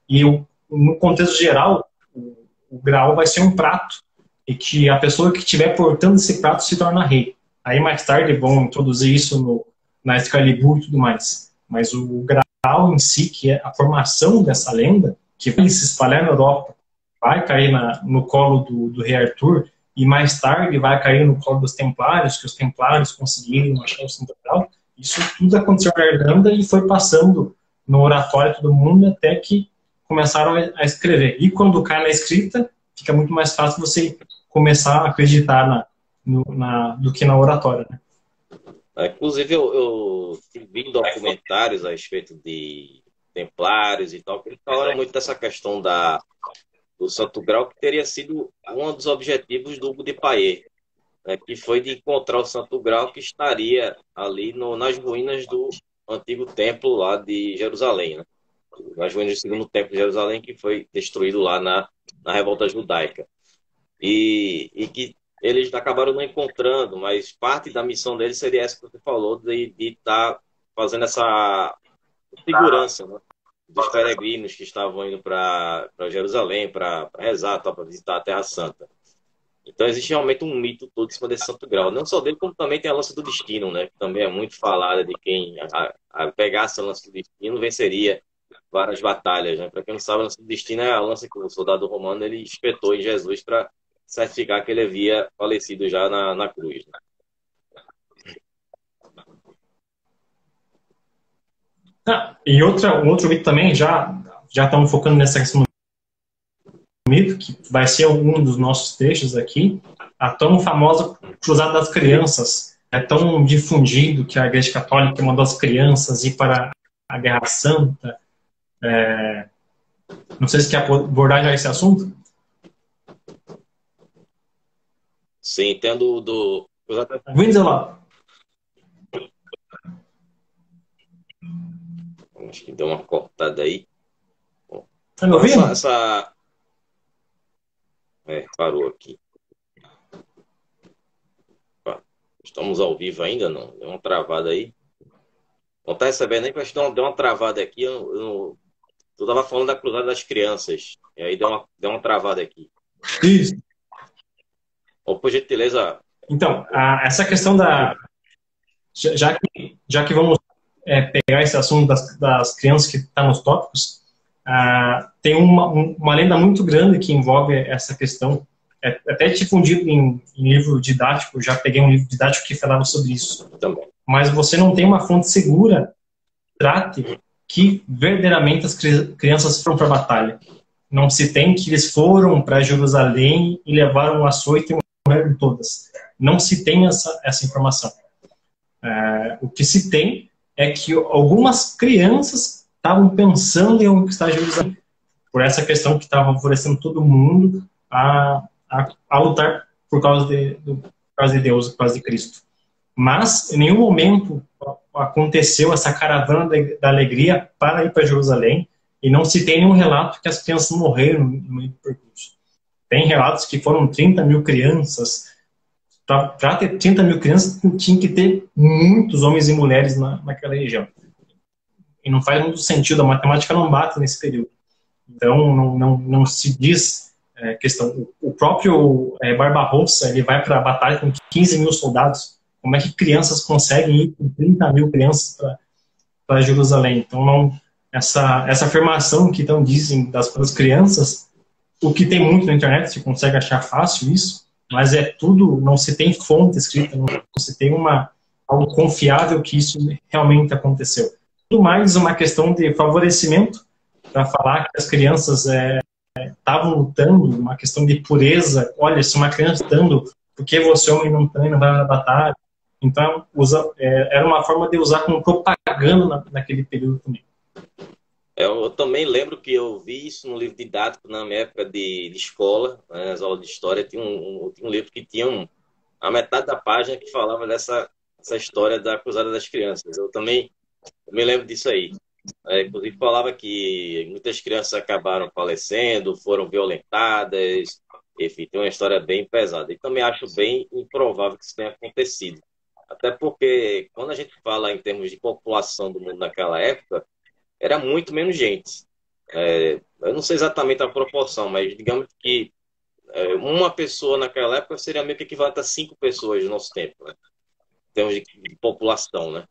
E no contexto geral, o Graal vai ser um prato e que a pessoa que estiver portando esse prato se torna rei. Aí mais tarde vão introduzir isso na Excalibur e tudo mais. Mas o Graal em si, que é a formação dessa lenda, que vai se espalhar na Europa, vai cair no colo do rei Arthur, e mais tarde vai cair no colo dos Templários, que os Templários conseguiram achar o Santo Graal. Isso tudo aconteceu na Irlanda e foi passando no oratório de todo mundo até que começaram a escrever. E quando cai na escrita, fica muito mais fácil você começar a acreditar do que na oratória, né? Inclusive, eu vi documentários a respeito de templários e tal, que eles falaram muito dessa questão do Santo Graal, que teria sido um dos objetivos do Hugo de Payet, né, que foi de encontrar o Santo Graal, que estaria ali nas ruínas do antigo templo lá de Jerusalém, né? Nas ruínas do segundo templo de Jerusalém, que foi destruído lá na revolta judaica. E que eles acabaram não encontrando, mas parte da missão deles seria essa que você falou, de estar fazendo essa segurança, né, dos peregrinos que estavam indo para Jerusalém, para rezar, para visitar a Terra Santa. Então existe realmente um mito todo em cima desse Santo Graal. Não só dele, como também tem a lança do destino, né, que também é muito falada de quem pegasse a lança do destino venceria várias batalhas, né? Para quem não sabe, a lança do destino é a lança que o soldado romano ele espetou em Jesus para certificar que ele havia falecido já na cruz, né? E um outro mito também, já estamos focando nessa questão do mito, que vai ser um dos nossos textos aqui, a tão famosa Cruzada das Crianças. É tão difundido que a Igreja Católica mandou as crianças ir para a Guerra Santa. Não sei se quer abordar já esse assunto. Sim, tendo do... Windsor. Acho que deu uma cortada aí. Tá me ouvindo? Parou aqui. Estamos ao vivo ainda, não? Deu uma travada aí. Não tá recebendo nem, porque deu uma travada aqui. Eu tava falando da Cruzada das Crianças. E aí deu uma travada aqui. Isso. Por gentileza. Então, essa questão da... Já que vamos pegar esse assunto das crianças que está nos tópicos, tem uma lenda muito grande que envolve essa questão. É até difundido em livro didático, já peguei um livro didático que falava sobre isso. Também. Mas você não tem uma fonte segura que trate que verdadeiramente as crianças foram para a batalha. Não se tem que eles foram para Jerusalém e levaram um açoite e morreram todas. Não se tem essa informação. O que se tem é que algumas crianças estavam pensando em conquistar Jerusalém, por essa questão que estava favorecendo todo mundo a lutar por causa de Deus, por causa de Cristo. Mas em nenhum momento aconteceu essa caravana da alegria para ir para Jerusalém, e não se tem nenhum relato que as crianças morreram no meio do percurso. Tem relatos que foram 30 mil crianças, para ter 30 mil crianças, tinha que ter muitos homens e mulheres naquela região. E não faz muito sentido, a matemática não bate nesse período. Então, não se diz questão. O próprio Barbarossa, ele vai para a batalha com 15 mil soldados. Como é que crianças conseguem ir com 30 mil crianças para Jerusalém? Então, essa afirmação que então dizem das crianças, o que tem muito na internet, você consegue achar fácil isso, mas é tudo, não se tem fonte escrita, não se tem algo confiável que isso realmente aconteceu. Tudo mais uma questão de favorecimento, para falar que as crianças estavam lutando, uma questão de pureza. Olha, se uma criança lutando, por que você, homem, não vai na batalha? Então, era uma forma de usar como propaganda naquele período também. Eu também lembro que eu vi isso no livro didático na minha época de escola, né, nas aulas de história. Tinha um livro que tinha a metade da página que falava dessa história da Cruzada das Crianças. Eu também me lembro disso aí. Inclusive falava que muitas crianças acabaram falecendo, foram violentadas, enfim, tem uma história bem pesada. E também acho bem improvável que isso tenha acontecido. Até porque, quando a gente fala em termos de população do mundo naquela época, era muito menos gente. Eu não sei exatamente a proporção, mas digamos que uma pessoa naquela época seria meio que equivalente a 5 pessoas no nosso tempo, né? Em termos de população, né?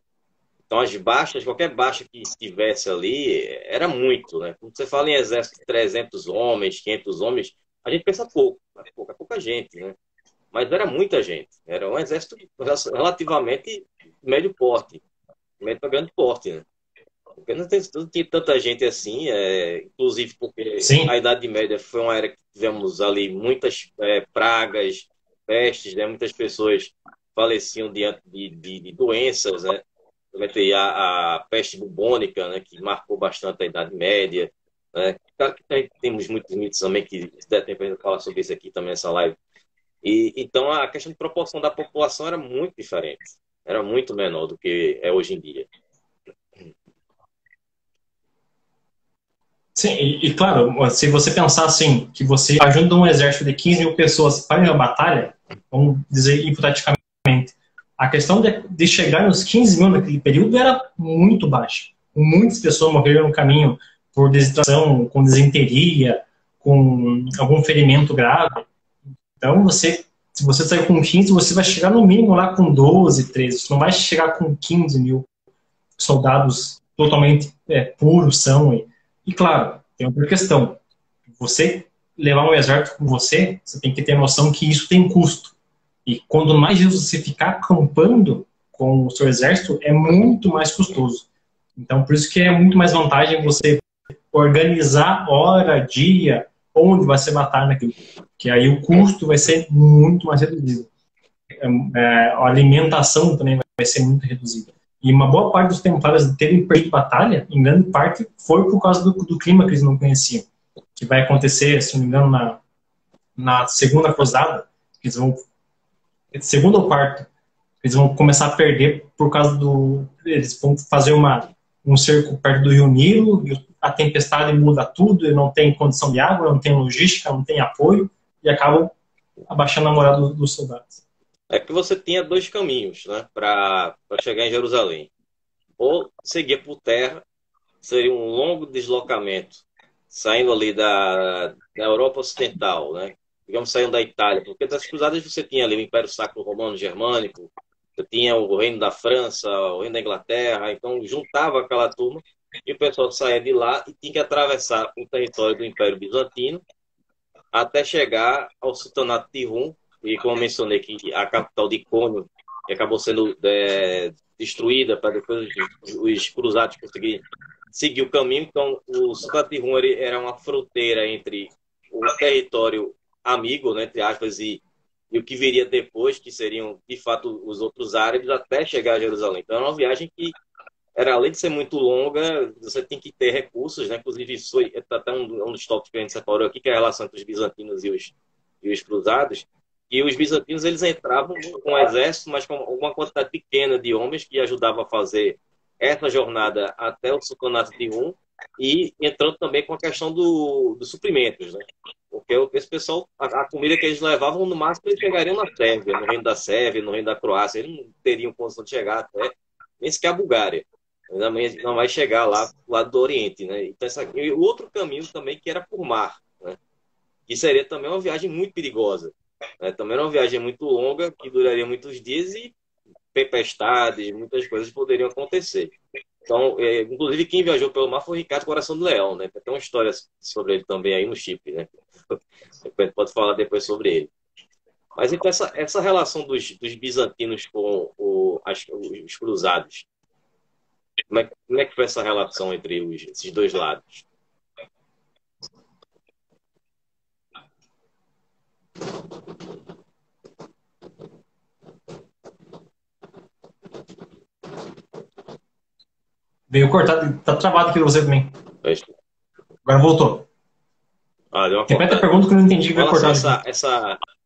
Então, as baixas, qualquer baixa que estivesse ali, era muito, né? Quando você fala em exército de 300 homens, 500 homens, a gente pensa pouco, é pouca gente, né? Mas era muita gente. Era um exército relativamente médio porte, médio para grande porte, né? Porque não tinha tanta gente assim, inclusive porque Sim. a Idade Média foi uma era que tivemos ali muitas pragas, pestes, né? Muitas pessoas faleciam diante de doenças, né? A peste bubônica, né, que marcou bastante a Idade Média. Né? Claro que temos muitos mitos também, que se der tempo a gente falar sobre isso aqui também nessa live. Então, a questão de proporção da população era muito diferente. Era muito menor do que é hoje em dia. Sim, e claro, se você pensar assim, que você ajuda um exército de 15 mil pessoas para ir à batalha, vamos dizer hipoteticamente, a questão de chegar nos 15 mil naquele período era muito baixa. Muitas pessoas morreram no caminho por desidratação, com disenteria, com algum ferimento grave. Então, se você sair com 15, você vai chegar no mínimo lá com 12, 13. Você não vai chegar com 15 mil soldados totalmente puros, são. E, claro, tem outra questão. Você levar um exército com você, você tem que ter noção que isso tem custo. E quando mais você ficar acampando com o seu exército, é muito mais custoso. Então, por isso que é muito mais vantagem você organizar hora, dia, onde vai ser batalha naquilo. Que aí o custo vai ser muito mais reduzido. A alimentação também vai ser muito reduzida. E uma boa parte dos templários terem perdido batalha, em grande parte, foi por causa do clima que eles não conheciam. Que vai acontecer, se não me engano, na segunda cruzada, eles vão, segunda ou quarta, eles vão começar a perder por causa eles vão fazer um cerco perto do Rio Nilo, e a tempestade muda tudo, e não tem condição de água, não tem logística, não tem apoio, e acabam abaixando a moral dos soldados. É que você tinha 2 caminhos, né, para chegar em Jerusalém. Ou seguir por terra, seria um longo deslocamento, saindo ali da Europa Ocidental, né? Digamos, saindo da Itália, porque das cruzadas você tinha ali o Império Sacro Romano Germânico, você tinha o Reino da França, o Reino da Inglaterra, então juntava aquela turma e o pessoal saía de lá e tinha que atravessar o território do Império Bizantino até chegar ao Sultanato de Rum, e como eu mencionei que a capital de Cônio que acabou sendo destruída para depois os cruzados conseguirem seguir o caminho. Então, o Sultanato de Rum era uma fronteira entre o território amigo, né, entre aspas, e o que viria depois, que seriam, de fato, os outros árabes, até chegar a Jerusalém. Então, era uma viagem que era, além de ser muito longa, você tem que ter recursos, né? Inclusive, isso foi até um dos tópicos que a gente separou aqui, que é a relação entre os bizantinos e os cruzados. E os bizantinos, eles entravam com um exército, mas com uma quantidade pequena de homens que ajudava a fazer essa jornada até o Sultanato de Rum, e entrando também com a questão dos suprimentos, né? Porque esse pessoal, a comida que eles levavam, no máximo, eles chegariam na Sérvia, no reino da Sérvia, no reino da Croácia. Eles não teriam condição de chegar até, nem sequer a Bulgária. Não vai chegar lá do lado do Oriente, né? Então, e o outro caminho também, que era por mar, né? Que seria também uma viagem muito perigosa, né? Também era uma viagem muito longa, que duraria muitos dias e tempestades, muitas coisas poderiam acontecer. Então, inclusive, quem viajou pelo mar foi o Ricardo Coração do Leão, né? Tem uma história sobre ele também aí no Chipre, né? A gente pode falar depois sobre ele. Mas então, essa relação dos bizantinos com os cruzados, como é que foi essa relação entre esses dois lados? Veio cortado, tá travado aqui pra você também. É. Agora voltou. Repete a pergunta que eu não entendi. Veio cortado.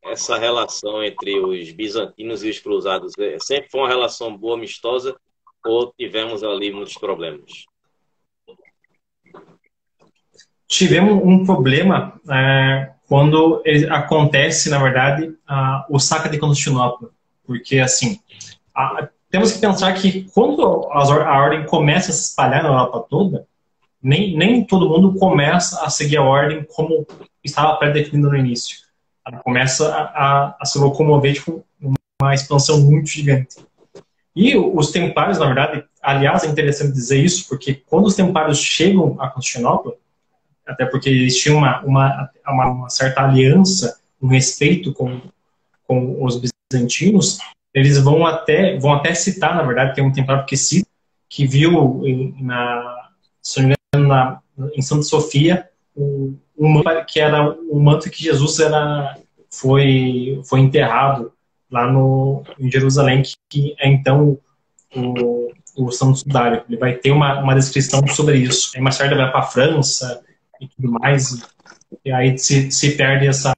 Essa relação entre os bizantinos e os cruzados sempre foi uma relação boa, amistosa, ou tivemos ali muitos problemas? Tivemos um problema quando acontece, na verdade, o saque de Constantinopla. Porque, assim, temos que pensar que quando a ordem começa a se espalhar na Europa toda, nem todo mundo começa a seguir a ordem como estava pré-definido no início. Ela começa a se locomover com uma expansão muito gigante. E os templários, na verdade, aliás, é interessante dizer isso, porque quando os templários chegam a Constantinopla, até porque eles tinham uma certa aliança, um respeito com os bizantinos, eles vão até citar, na verdade, tem um templário que cita, que viu se não me engano, em Santa Sofia, um manto que era o manto que Jesus foi enterrado lá em Jerusalém, que é então o Santo Sudário. Ele vai ter uma descrição sobre isso. Aí mais tarde vai para a França e tudo mais, e aí se perde essa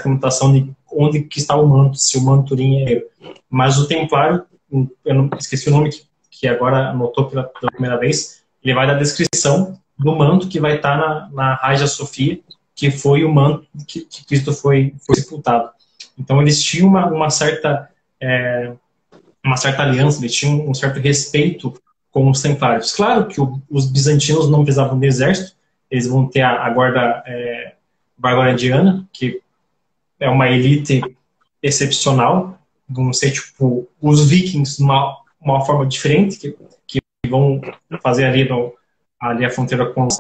conotação de onde que está o manto, se o manto Turim é. Mas o templário, eu não esqueci o nome que agora anotou pela primeira vez, ele vai dar a descrição do manto que vai estar na Hagia Sofia, que foi o manto que Cristo foi sepultado. Então eles tinham uma certa aliança, eles tinham um certo respeito com os templários. Claro que os bizantinos não precisavam de exército, eles vão ter a guarda barbarandiana, que é uma elite excepcional, vão ser tipo os vikings de uma forma diferente, que vão fazer ali a fronteira com os...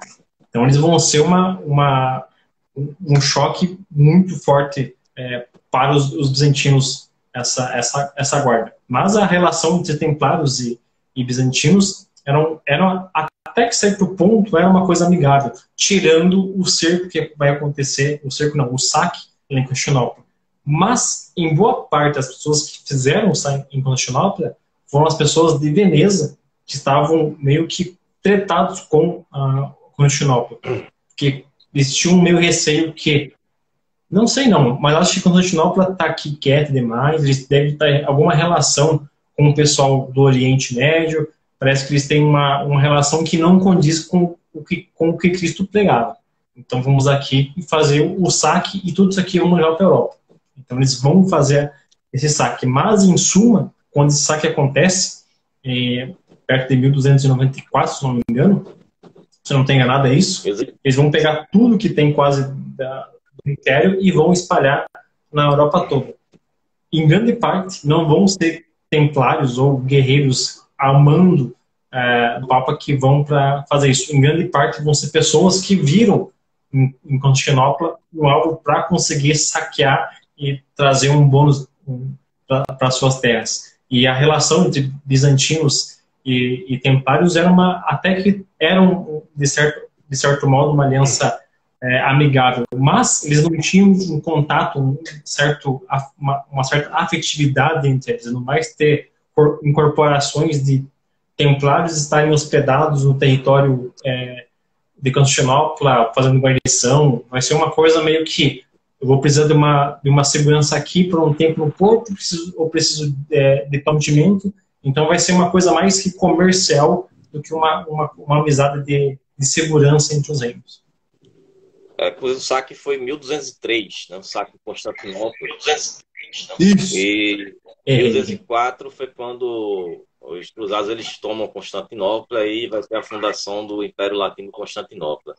Então eles vão ser um choque muito forte para os bizantinos, essa guarda. Mas a relação entre templários e bizantinos era até que certo ponto era uma coisa amigável, tirando o cerco que vai acontecer, o saque em Constantinopla. Mas, em boa parte, as pessoas que fizeram o saque em Constantinopla foram as pessoas de Veneza, que estavam meio que tretados com Constantinopla. Porque eles tinham meio receio que, não sei não, mas acho que Constantinopla está aqui quieta demais, eles devem ter alguma relação com o pessoal do Oriente Médio, parece que eles têm uma relação que não condiz com o que Cristo pregava. Então vamos aqui fazer o saque e tudo isso aqui vamos levar para a Europa. Então eles vão fazer esse saque. Mas, em suma, quando esse saque acontece, perto de 1294, se não me engano, se não tem enganado, é isso, eles vão pegar tudo que tem quase do Império e vão espalhar na Europa toda. Em grande parte, não vão ser templários ou guerreiros amando do Papa que vão para fazer isso. Em grande parte, vão ser pessoas que viram em Constantinopla algo para conseguir saquear e trazer um bônus para suas terras. E a relação entre bizantinos e templários até que eram, de certo modo, uma aliança amigável. Mas eles não tinham um contato, uma certa afetividade entre eles. Não vai ter incorporações de templários estarem hospedados no território de Constantinopla, fazendo guarnição. Vai ser uma coisa meio que eu vou precisar de uma segurança aqui por um tempo no porto, ou preciso de mantimento. Então vai ser uma coisa mais que comercial do que uma amizade de segurança entre os reinos. O saque foi em 1203, né? O saque de Constantinopla. Isso. E 1204 foi quando os cruzados eles tomam Constantinopla e vai ter a fundação do Império Latino de Constantinopla.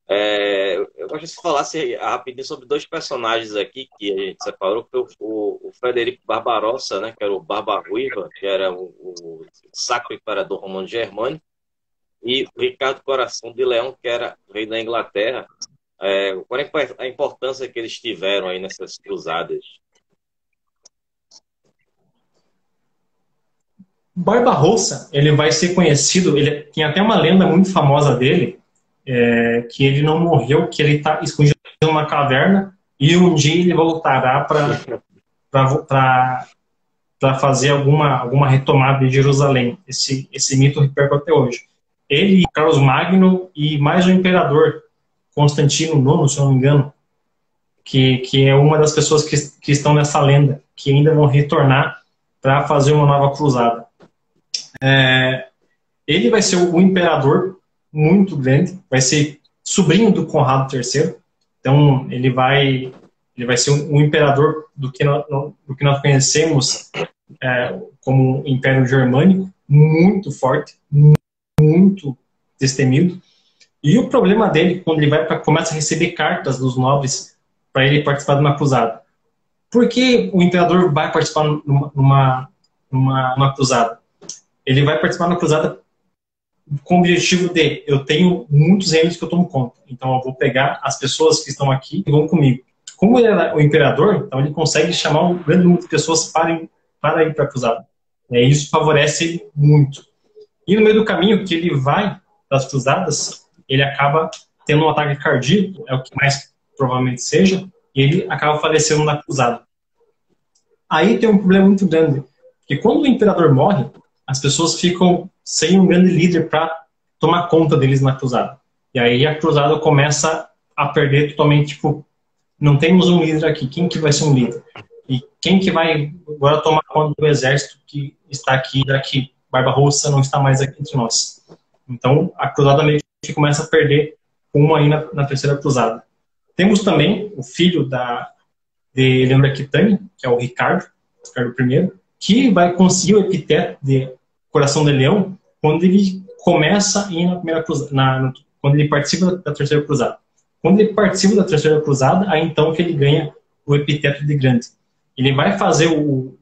Eu gostaria que você falasse rapidinho sobre dois personagens aqui que a gente separou, que foi o Frederico Barbarossa, né, que era o Barba-Ruiva, que era o Sacro Imperador Romano Germânico, e o Ricardo Coração de Leão, que era rei da Inglaterra. Qual é a importância que eles tiveram aí nessas cruzadas? Barbarossa, ele vai ser conhecido, ele tem até uma lenda muito famosa dele, que ele não morreu, que ele está escondido numa caverna e um dia ele voltará para fazer alguma retomada de Jerusalém. Esse mito repercute até hoje. Ele, Carlos Magno e mais um imperador, Constantino IX, se eu não me engano, que é uma das pessoas que estão nessa lenda, que ainda vão retornar para fazer uma nova cruzada. Ele vai ser um imperador muito grande, vai ser sobrinho do Conrado III, então ele vai ser um imperador do que nós conhecemos como Império Germânico, muito forte, muito destemido. E o problema dele, quando ele começa a receber cartas dos nobres para ele participar de uma cruzada. Por que o imperador vai participar numa cruzada? Ele vai participar de uma cruzada com o objetivo de, eu tenho muitos reinos que eu tomo conta, então eu vou pegar as pessoas que estão aqui e vão comigo. Como ele é o imperador, então ele consegue chamar um grande número de pessoas para ir para a cruzada. Isso favorece ele muito. E no meio do caminho que ele vai das cruzadas, ele acaba tendo um ataque cardíaco, é o que mais provavelmente seja, e ele acaba falecendo na cruzada. Aí tem um problema muito grande, porque quando o imperador morre, as pessoas ficam sem um grande líder para tomar conta deles na cruzada. E aí a cruzada começa a perder totalmente, tipo, não temos um líder aqui, quem que vai ser um líder? E quem que vai agora tomar conta do exército que está aqui, já que Barbarossa não está mais aqui entre nós? Então a cruzada meio que começa a perder uma aí na terceira cruzada. Temos também o filho de Leandro Aquitânia, que é o Ricardo I, que vai conseguir o epiteto de Coração de Leão quando ele começa a ir na primeira cruzada, quando ele participa da terceira cruzada. Quando ele participa da terceira cruzada, aí então que ele ganha o epiteto de grande. Ele vai fazer o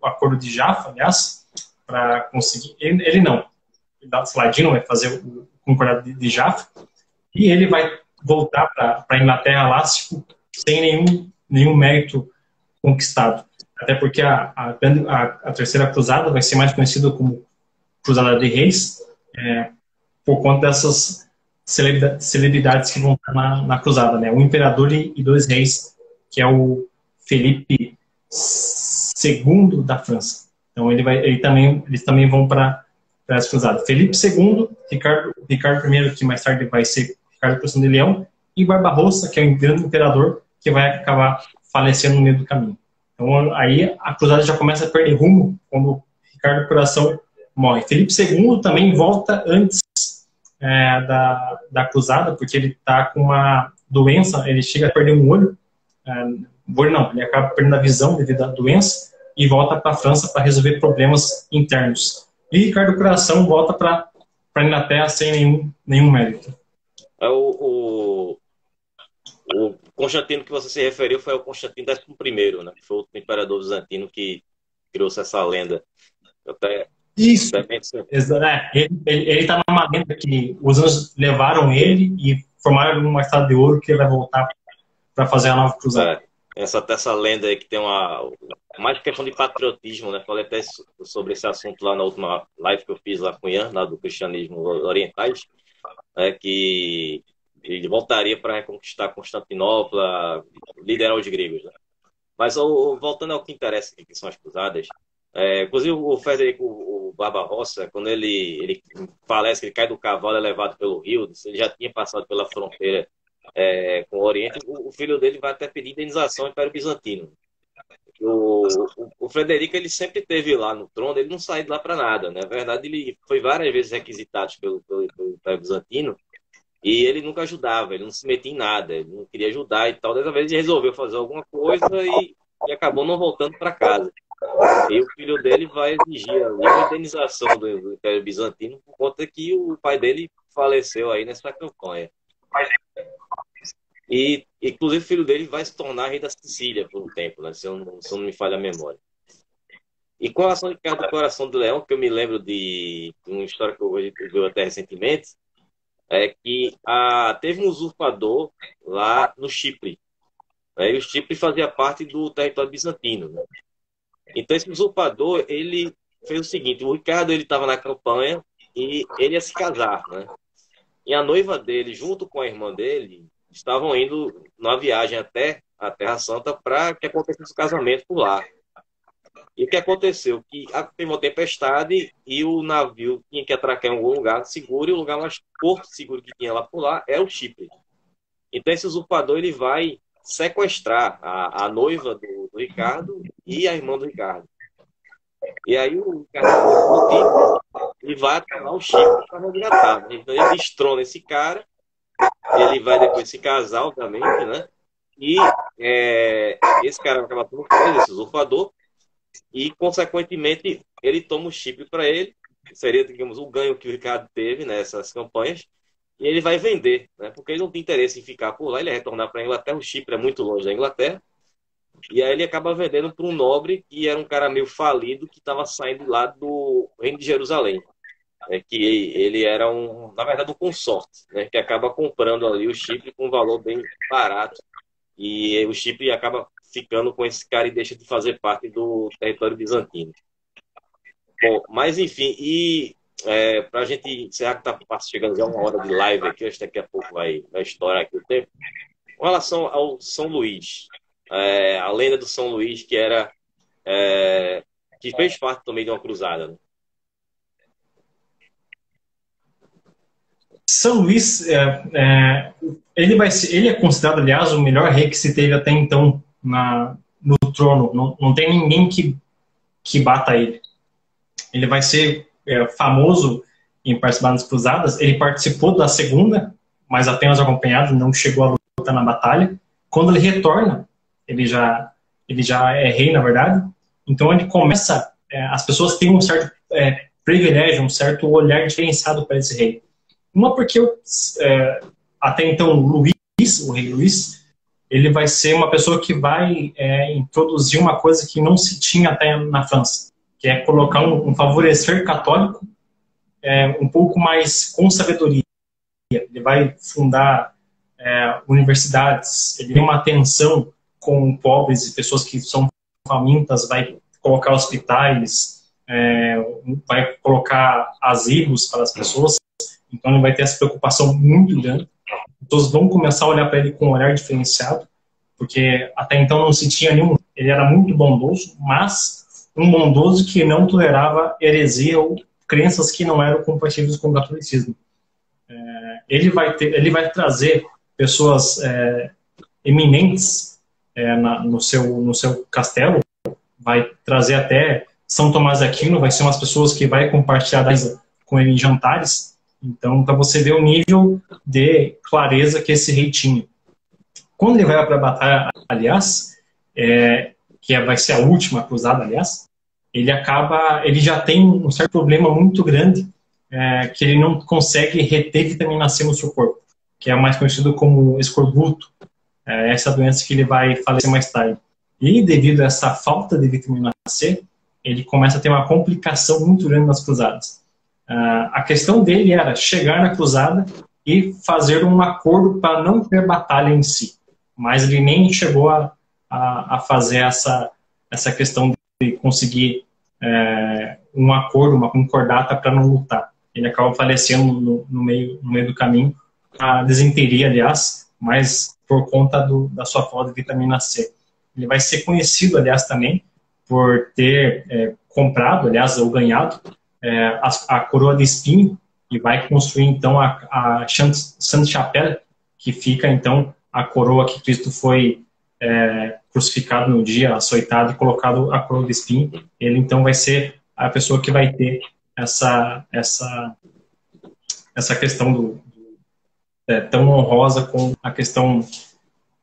acordo de Jaffa, aliás, para conseguir. Ele não. Saladino vai fazer o concordado de Jaffa e ele vai voltar para a Inglaterra lá sem nenhum mérito conquistado. Até porque a terceira cruzada vai ser mais conhecida como Cruzada de Reis, por conta dessas celebridades que vão estar na cruzada, né? Um imperador e dois reis, que é o Felipe II da França. Então eles também vão para essa cruzada. Felipe II, Ricardo I, que mais tarde vai ser Ricardo Coração de Leão, e Barbarossa, que é um grande imperador que vai acabar falecendo no meio do caminho. Então aí a cruzada já começa a perder rumo quando Ricardo Coração morre. Felipe II também volta antes da cruzada, porque ele está com uma doença, ele chega a perder um olho, ele acaba perdendo a visão devido à doença e volta para a França para resolver problemas internos. E Ricardo Coração volta para a Inglaterra sem nenhum mérito. O Constantino que você se referiu foi o Constantino XI, né? Que foi o imperador bizantino que trouxe essa lenda. Isso. Ele está numa lenda que os anjos levaram ele e formaram uma estátua de ouro que ele vai voltar para fazer a nova cruzada. Essa lenda aí que tem mais questão de patriotismo, né? Falei até sobre esse assunto lá na última live que eu fiz lá com o Ian, lá do Cristianismo Orientais, que ele voltaria para reconquistar Constantinopla, liderar os gregos, né? Mas voltando ao que interessa aqui, que são as cruzadas, inclusive o Frederico o Barbarossa, quando ele falece, ele cai do cavalo, é levado pelo rio, ele já tinha passado pela fronteira com o Oriente, o filho dele vai até pedir indenização ao Império Bizantino. O Frederico, ele sempre esteve lá no trono, ele não saiu de lá para nada, né? Na verdade, ele foi várias vezes requisitado pelo Império Bizantino, E ele nunca ajudava, ele não se metia em nada, ele não queria ajudar e tal. Dessa vez ele resolveu fazer alguma coisa e acabou não voltando para casa. E o filho dele vai exigir ali uma indenização do Império Bizantino por conta que o pai dele faleceu aí nessa campanha. E, inclusive, o filho dele vai se tornar rei da Sicília por um tempo, né? Se eu não me falha a memória. E com relação ao Ricardo do Coração do Leão, que eu me lembro de uma história que eu vi até recentemente, é que teve um usurpador lá no Chipre. Né? E o Chipre fazia parte do território bizantino. Né? Então, esse usurpador, ele fez o seguinte, o Ricardo ele estava na campanha e ele ia se casar. Né? E a noiva dele, junto com a irmã dele, estavam indo numa viagem até a Terra Santa para que acontecesse o casamento por lá. E o que aconteceu? Que teve uma tempestade e o navio tinha que atracar em algum lugar seguro, e o lugar mais porto seguro que tinha lá por lá é o Chipre. Então esse usurpador ele vai sequestrar a noiva do Ricardo e a irmã do Ricardo. E aí o Ricardo ele vai atrás o Chipre para resgatar. Então ele destrona esse cara, ele vai depois se casar, obviamente, né? E esse cara acaba sendo preso, esse usurpador, e, consequentemente, ele toma o Chipre para ele, que seria, digamos, o ganho que o Ricardo teve nessas campanhas, e ele vai vender, né? Porque ele não tem interesse em ficar por lá, ele vai retornar para a Inglaterra, o Chipre é muito longe da Inglaterra, e aí ele acaba vendendo para um nobre que era um cara meio falido, que estava saindo lá do Reino de Jerusalém, né? Que ele era, na verdade, um consorte, né? Que acaba comprando ali o Chipre com um valor bem barato, e o Chipre acaba ficando com esse cara e deixa de fazer parte do território bizantino. Bom, mas enfim, para a gente encerrar, que está chegando já uma hora de live aqui, acho que daqui a pouco vai estourar aqui o tempo. Com relação ao São Luís, a lenda do São Luís, que fez parte também de uma cruzada, né? São Luís, ele é considerado, aliás, o melhor rei que se teve até então no trono. Não tem ninguém que bata ele. Ele vai ser famoso em participar das cruzadas. Ele participou da segunda, mas apenas acompanhado, não chegou a lutar na batalha. Quando ele retorna, ele já é rei, na verdade. Então ele começa, as pessoas têm um certo privilégio, um certo olhar diferenciado para esse rei. Uma porque até então o rei Luís, ele vai ser uma pessoa que vai introduzir uma coisa que não se tinha até na França, que é colocar um favorecer católico um pouco mais com sabedoria. Ele vai fundar universidades, ele tem uma atenção com pobres e pessoas que são famintas, vai colocar hospitais, vai colocar asilos para as pessoas. Então ele vai ter essa preocupação muito grande. As pessoas vão começar a olhar para ele com um olhar diferenciado, porque até então não se tinha nenhum. Ele era muito bondoso, mas um bondoso que não tolerava heresia ou crenças que não eram compatíveis com o catolicismo. Ele vai trazer pessoas eminentes no seu castelo, vai trazer até São Tomás de Aquino, vai ser umas pessoas que vai compartilhar com ele em jantares. Então, para você ver o nível de clareza que esse rei tinha. Quando ele vai para a batalha, aliás, vai ser a última cruzada, aliás, ele já tem um certo problema muito grande, que ele não consegue reter vitamina C no seu corpo, que é mais conhecido como escorbuto, essa doença que ele vai falecer mais tarde. E devido a essa falta de vitamina C, ele começa a ter uma complicação muito grande nas cruzadas. A questão dele era chegar na cruzada e fazer um acordo para não ter batalha em si. Mas ele nem chegou a fazer essa questão de conseguir um acordo, uma concordata para não lutar. Ele acaba falecendo no meio do caminho, a desinteria, aliás, mas por conta da sua falta de vitamina C. Ele vai ser conhecido, aliás, também por ter comprado, aliás, ou ganhado, a coroa de espinho, e vai construir então a Sainte-Chapelle, que fica então a coroa que Cristo foi crucificado no dia, açoitado e colocado a coroa de espinho. Ele então vai ser a pessoa que vai ter essa questão tão honrosa com a questão,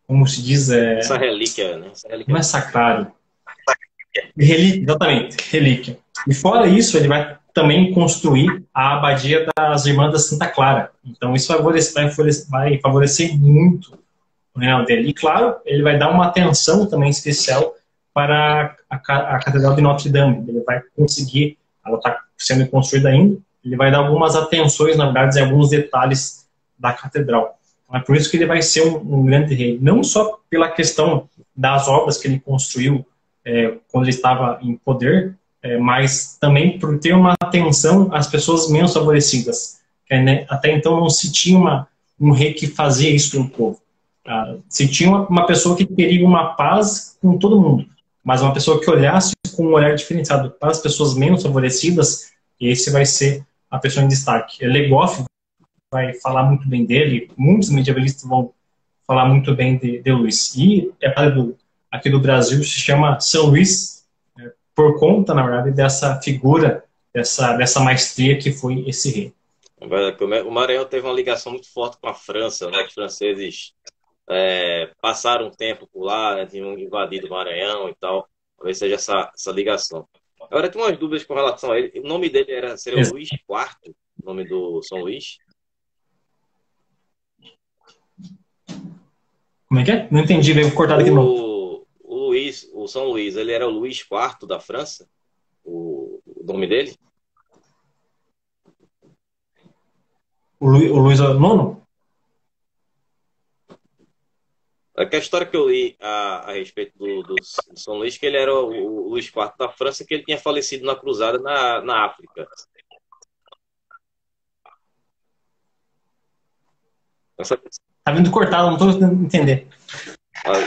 como se diz, Essa relíquia, né? Essa relíquia. não é sacrário. Relíquia, exatamente, relíquia. E fora isso, ele vai também construir a abadia das Irmãs da Santa Clara. Então isso vai favorecer muito o reinado dele. E claro, ele vai dar uma atenção também especial para a Catedral de Notre Dame. Ele vai conseguir, ela está sendo construída ainda, ele vai dar algumas atenções, na verdade, em alguns detalhes da catedral. Então, é por isso que ele vai ser um grande rei. Não só pela questão das obras que ele construiu quando ele estava em poder, mas também por ter uma atenção às pessoas menos favorecidas. Né, até então não se tinha um rei que fazia isso pelo povo. Se tinha uma pessoa que queria uma paz com todo mundo, mas uma pessoa que olhasse com um olhar diferenciado para as pessoas menos favorecidas, esse vai ser a pessoa em destaque. Legoff vai falar muito bem dele, muitos medievalistas vão falar muito bem de Luís. E aqui do Brasil se chama São Luís, por conta, na verdade, dessa figura, dessa maestria que foi esse rei. O Maranhão teve uma ligação muito forte com a França, né? Os franceses passaram um tempo por lá, né? Tinham invadido o Maranhão e tal. Talvez seja essa ligação. Agora, tem umas dúvidas com relação a ele. O nome dele seria o Luís IV, o nome do São Luís? Como é que é? Não entendi, veio cortado aqui não. O São Luís, ele era o Luís IV da França? O nome dele? O Luís IX? É que a história que eu li a respeito do São Luís, que ele era o Luís IV da França, que ele tinha falecido na cruzada na África. Tá vindo cortado, não estou entendendo.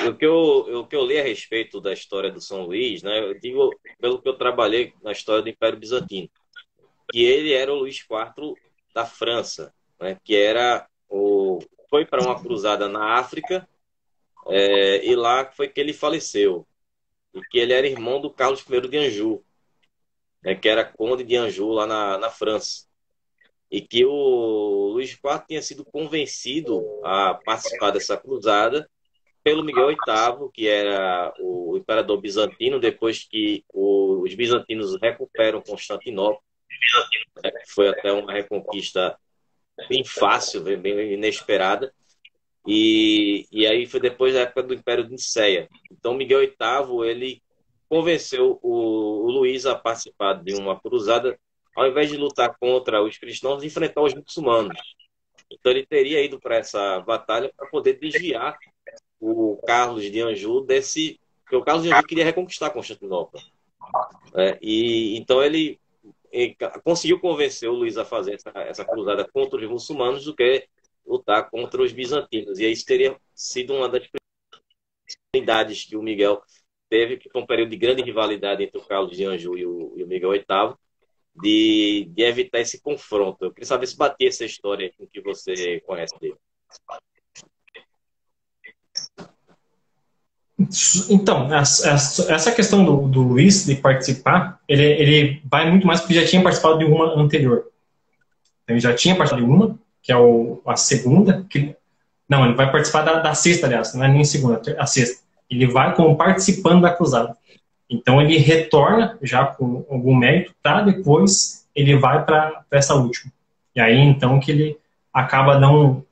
O que eu li a respeito da história do São Luís, né, eu digo pelo que eu trabalhei na história do Império Bizantino, que ele era o Luís IV da França, né, que foi para uma cruzada na África, e lá foi que ele faleceu. E que ele era irmão do Carlos I de Anjou, né, que era conde de Anjou lá na França. E que o Luís IV tinha sido convencido a participar dessa cruzada pelo Miguel VIII, que era o imperador bizantino, depois que os bizantinos recuperam Constantinopla. Foi até uma reconquista bem fácil, bem inesperada. E aí foi depois da época do Império de Nicéia. Então Miguel VIII, ele convenceu o Luís a participar de uma cruzada, ao invés de lutar contra os cristãos, de enfrentar os muçulmanos. Então ele teria ido para essa batalha para poder desviar o Carlos de Anjou porque o Carlos de Anjou queria reconquistar Constantinopla. E então ele conseguiu convencer o Luís a fazer essa cruzada contra os muçulmanos do que lutar contra os bizantinos. E isso teria sido uma das oportunidades que o Miguel teve, que foi um período de grande rivalidade entre o Carlos de Anjou e o Miguel VIII, de evitar esse confronto. Eu queria saber se batia essa história com que você conhece dele. Então, essa questão do Luís de participar, ele vai muito mais porque já tinha participado de uma anterior. Então, ele já tinha participado de uma, que é a segunda. Não, ele vai participar da sexta, aliás, não é nem segunda, a sexta. Ele vai como participando da cruzada. Então, ele retorna já com algum mérito, para depois ele vai para essa última. E aí, então, que ele acaba não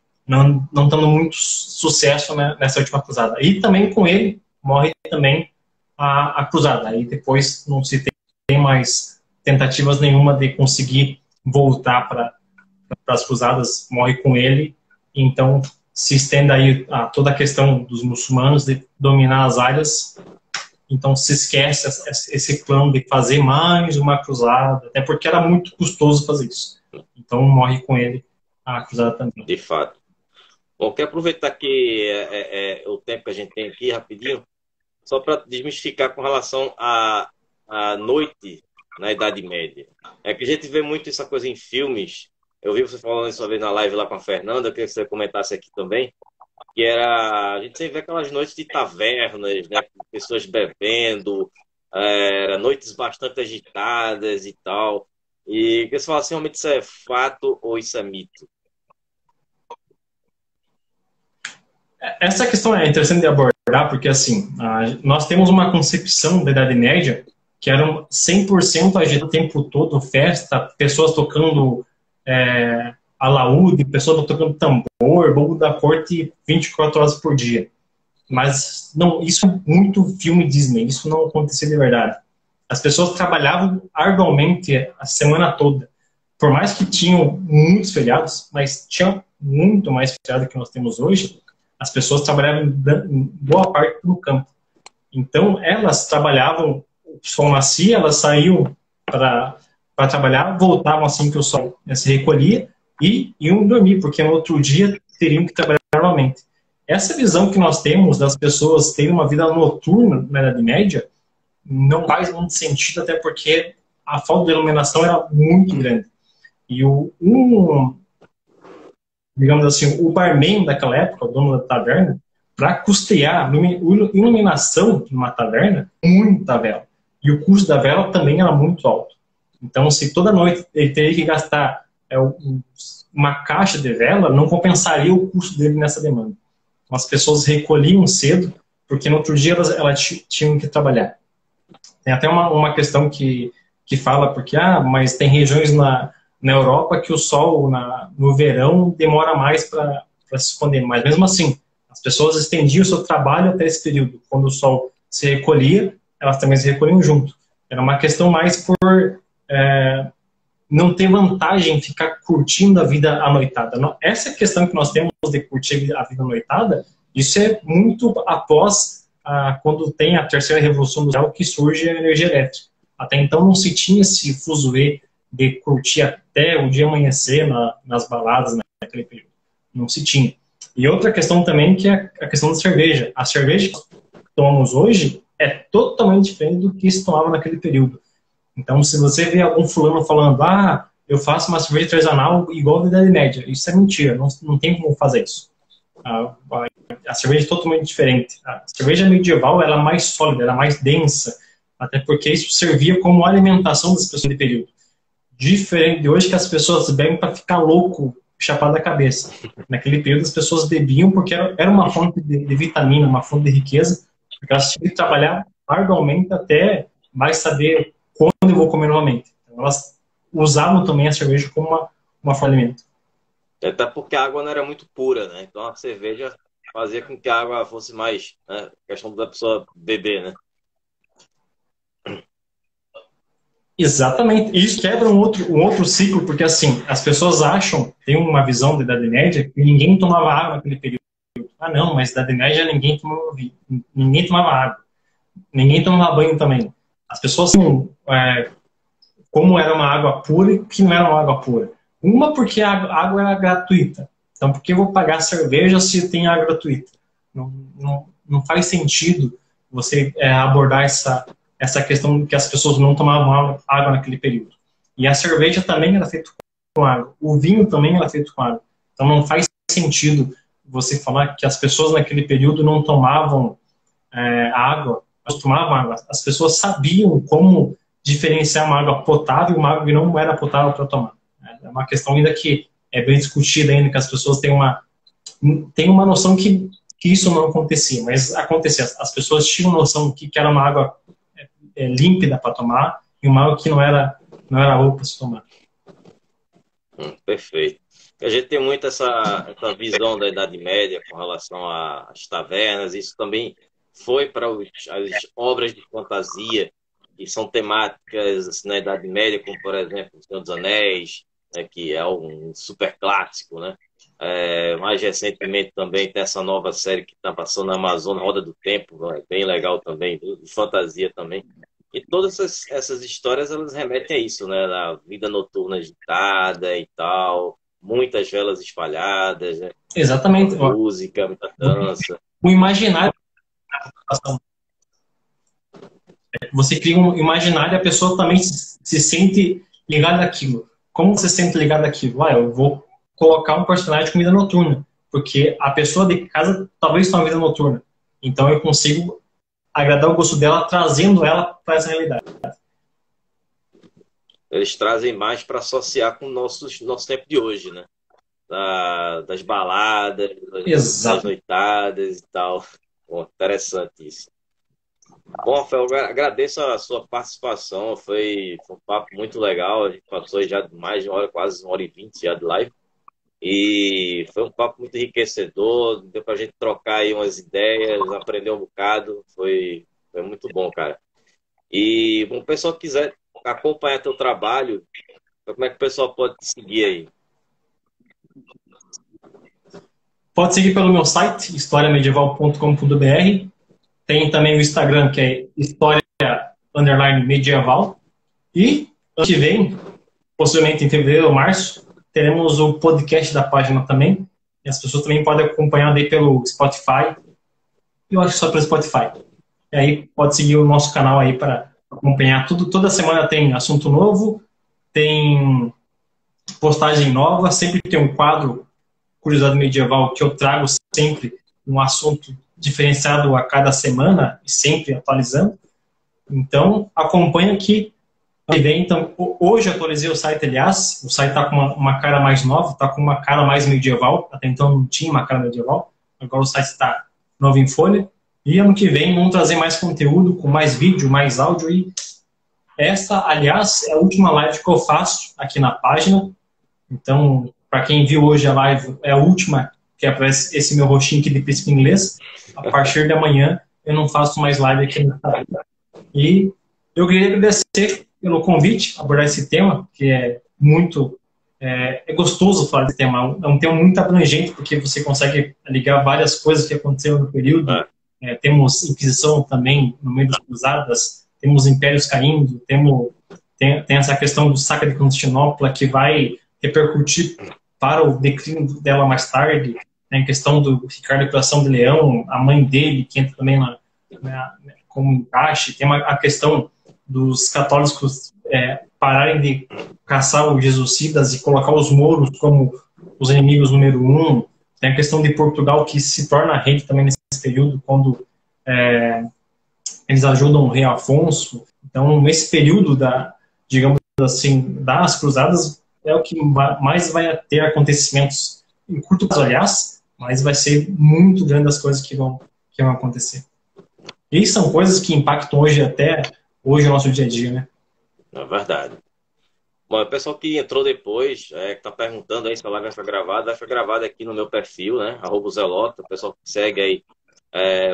tendo muito sucesso, né, nessa última cruzada. E também com ele morre também a cruzada. Aí depois não se tem mais tentativas nenhuma de conseguir voltar para as cruzadas, morre com ele. Então se estende aí toda a questão dos muçulmanos de dominar as áreas. Então se esquece esse plano de fazer mais uma cruzada, até porque era muito custoso fazer isso. Então morre com ele a cruzada também. De fato. Bom, quero aproveitar que o tempo que a gente tem aqui, rapidinho, só para desmistificar com relação à noite na Idade Média. É que a gente vê muito essa coisa em filmes. Eu vi você falando isso uma vez na live lá com a Fernanda, eu queria que você comentasse aqui também, que a gente sempre vê aquelas noites de tavernas, né, com pessoas bebendo, noites bastante agitadas e tal. E que você fala assim, realmente isso é fato ou isso é mito? Essa questão é interessante de abordar, porque assim, nós temos uma concepção da Idade Média que era 100% agitado o tempo todo, festa, pessoas tocando alaúde, pessoas tocando tambor, bobo da corte 24 horas por dia. Mas não, isso é muito filme Disney, isso não acontecia de verdade. As pessoas trabalhavam arduamente a semana toda. Por mais que tinham muitos feriados, mas tinha muito mais feriado que nós temos hoje, as pessoas trabalhavam em boa parte no campo. Então, elas trabalhavam, o sol nascia, elas saíam para trabalhar, voltavam assim que o sol se recolhia e iam dormir, porque no outro dia teriam que trabalhar novamente. Essa visão que nós temos das pessoas terem uma vida noturna na Idade Média não faz muito sentido, até porque a falta de iluminação era muito grande. E digamos assim, o barman daquela época, o dono da taverna, para custear iluminação numa taverna, muita vela. E o custo da vela também era muito alto. Então, se toda noite ele teria que gastar uma caixa de vela, não compensaria o custo dele nessa demanda. As pessoas recolhiam cedo, porque no outro dia elas tinham que trabalhar. Tem até uma questão que fala, porque mas tem regiões na Europa que o sol no verão demora mais para se esconder. Mas mesmo assim, as pessoas estendiam o seu trabalho até esse período. Quando o sol se recolhia, elas também se recolhiam junto. Era uma questão mais por não ter vantagem em ficar curtindo a vida à noitada. Essa questão que nós temos de curtir a vida à noitada, isso é muito após quando tem a terceira revolução industrial que surge a energia elétrica. Até então não se tinha esse fuzuê de curtir até o dia amanhecer nas baladas naquele período. Não se tinha. E outra questão também que é a questão da cerveja. A cerveja que tomamos hoje é totalmente diferente do que se tomava naquele período. Então, se você vê algum fulano falando, eu faço uma cerveja artesanal igual da Idade Média, isso é mentira, não tem como fazer isso. A cerveja é totalmente diferente. A cerveja medieval ela é mais sólida, ela é mais densa, até porque isso servia como alimentação das pessoas de período. Diferente de hoje que as pessoas bebem para ficar louco, chapado da cabeça. Naquele período as pessoas bebiam porque era uma fonte de vitamina, uma fonte de riqueza, porque elas tinham que trabalhar arduamente até mais saber quando eu vou comer novamente. Então, elas usavam também a cerveja como uma forma de alimento. Até porque a água não era muito pura, né? Então a cerveja fazia com que a água fosse mais, né? Questão da pessoa beber, né? Exatamente. E isso quebra um outro ciclo, porque assim, as pessoas acham, tem uma visão da Idade Média, que ninguém tomava água naquele período. Não, mas na Idade Média ninguém tomava água. Ninguém tomava banho também. As pessoas, como era uma água pura e que não era uma água pura. Uma, porque a água era gratuita. Então, por que eu vou pagar cerveja se tem água gratuita? Não faz sentido você abordar essa questão de que as pessoas não tomavam água naquele período. E a cerveja também era feita com água. O vinho também era feito com água. Então, não faz sentido você falar que as pessoas naquele período não tomavam água. Elas tomavam água. As pessoas sabiam como diferenciar uma água potável e uma água que não era potável para tomar. É uma questão ainda que é bem discutida ainda, que as pessoas têm uma noção que isso não acontecia, mas acontecia. As pessoas tinham noção do que era uma água límpida para tomar e uma água que não era boa para se tomar. Perfeito. A gente tem muito essa visão da Idade Média com relação às tavernas. Isso também foi para as obras de fantasia, que são temáticas na Idade Média, como, por exemplo, O Senhor dos Anéis, né, que é um super clássico, né? Mais recentemente também tem essa nova série que está passando na Amazon, Roda do Tempo, é bem legal também, de fantasia também. E todas essas histórias, elas remetem a isso, né? A vida noturna agitada e tal, muitas velas espalhadas, né? Exatamente. Muita música, muita dança. O imaginário. Você cria um imaginário e a pessoa também se sente ligada àquilo. Como você se sente ligado àquilo? Eu vou colocar um personagem com vida noturna, porque a pessoa de casa talvez tenha uma vida noturna. Então eu consigo agradar o gosto dela, trazendo ela para essa realidade. Eles trazem mais para associar com o nosso tempo de hoje, né? das baladas, das Exato. noitadas e tal. Bom, interessante isso. Bom, Rafael, eu agradeço a sua participação. Foi um papo muito legal. A gente passou aí já mais de uma hora, quase 1h20 já de live. E foi um papo muito enriquecedor. Deu pra gente trocar aí umas ideias, aprender um bocado. Foi muito bom, cara. E, bom, o pessoal que quiser acompanhar teu trabalho, como é que o pessoal pode te seguir aí? Pode seguir pelo meu site, historiamedieval.com.br. Tem também o Instagram, que é história_medieval. E ano que vem, possivelmente em fevereiro ou março, teremos o podcast da página também. E as pessoas também podem acompanhar daí pelo Spotify. Eu acho que só pelo Spotify. E aí pode seguir o nosso canal aí para acompanhar tudo. Toda semana tem assunto novo, tem postagem nova, sempre tem um quadro Curiosidade Medieval que eu trago sempre um assunto diferenciado a cada semana e sempre atualizando. Então, acompanha aqui. Então, hoje eu atualizei o site, aliás. O site está com uma cara mais nova, está com uma cara mais medieval. Até então não tinha uma cara medieval. Agora o site está novo em folha. E ano que vem vamos trazer mais conteúdo, com mais vídeo, mais áudio. E essa, aliás, é a última live que eu faço aqui na página. Então, para quem viu hoje a live, é a última que aparece esse meu rostinho aqui de príncipe inglês. A partir de amanhã eu não faço mais live aqui no canal. E eu queria agradecer pelo convite, abordar esse tema, que é muito gostoso falar desse tema. É um tema muito abrangente, porque você consegue ligar várias coisas que aconteceram no período. Temos Inquisição também no meio das cruzadas, temos impérios caindo, tem essa questão do saque de Constantinopla, que vai repercutir para o declínio dela mais tarde. Tem a questão do Ricardo Coração de Leão, a mãe dele, que entra também como encaixe. Tem a questão dos católicos pararem de caçar os jesuicidas e colocar os mouros como os inimigos número um. Tem a questão de Portugal, que se torna rei também nesse período, quando eles ajudam o rei Afonso. Então, nesse período digamos assim, das cruzadas, é o que mais vai ter acontecimentos em curto prazo, aliás, mas vai ser muito grande as coisas que vão acontecer. E são coisas que impactam até hoje o nosso dia a dia, né? É verdade. Bom, o pessoal que entrou depois, que está perguntando aí se a live vai ser gravada aqui no meu perfil, né? @Zelota. O pessoal que segue aí,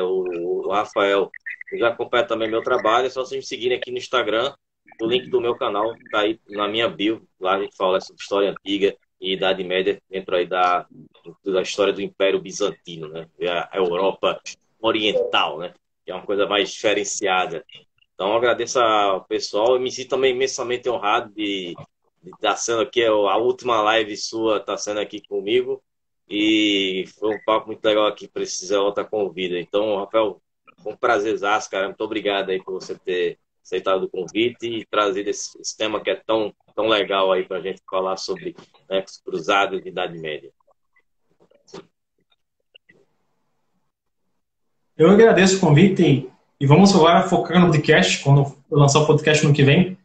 o Rafael, já acompanha também meu trabalho. É só vocês me seguirem aqui no Instagram. O link do meu canal está aí na minha bio. Lá a gente fala sobre história antiga e Idade Média, dentro aí da história do Império Bizantino, né? A Europa Oriental, né? Que é uma coisa mais diferenciada. Então, agradeço ao pessoal. Eu me sinto também imensamente honrado de estar sendo aqui. A última live sua está sendo aqui comigo. E foi um papo muito legal aqui para esse Zé Lota Convida. Então, Rafael, foi um prazerzaço, cara. Muito obrigado aí por você ter aceitado o convite e trazido esse tema que é tão legal aí para a gente falar sobre, né, os cruzados de Idade Média. Eu agradeço o convite e vamos agora focar no podcast. Quando eu lançar o podcast no que vem,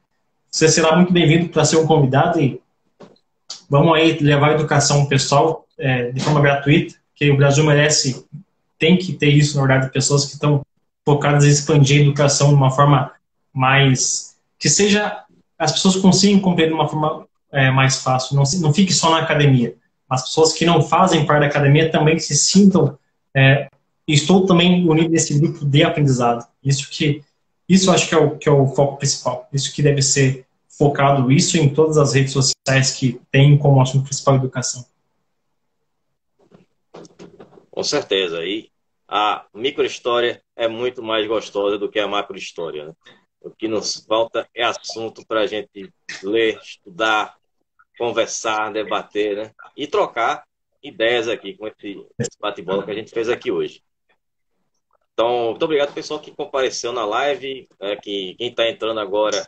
você será muito bem-vindo para ser um convidado e vamos aí levar a educação pessoal de forma gratuita, que o Brasil merece, tem que ter isso, na verdade, pessoas que estão focadas em expandir a educação de uma forma mais... que seja... as pessoas consigam compreender de uma forma mais fácil, não fique só na academia. As pessoas que não fazem parte da academia também se sintam... estou também unido nesse grupo de aprendizado. Isso acho que é o foco principal. Isso que deve ser focado, isso em todas as redes sociais que têm como assunto principal a educação. Com certeza. E a microhistória é muito mais gostosa do que a macrohistória, né? O que nos falta é assunto para a gente ler, estudar, conversar, debater, né? E trocar ideias aqui com esse bate-bola que a gente fez aqui hoje. Então, muito obrigado, pessoal, que compareceu na live. Que quem está entrando agora,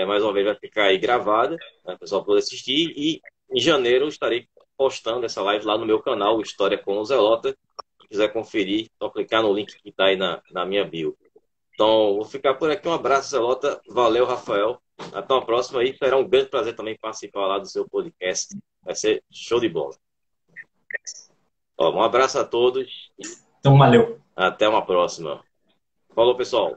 mais uma vez, vai ficar aí gravada, né, o pessoal poder assistir. E em janeiro eu estarei postando essa live lá no meu canal, História com o Zelota. Se quiser conferir, só clicar no link que está aí na minha bio. Então, vou ficar por aqui. Um abraço, Zelota. Valeu, Rafael. Até uma próxima. E será um grande prazer também participar lá do seu podcast. Vai ser show de bola. Ó, um abraço a todos. Então, valeu. Até uma próxima. Falou, pessoal.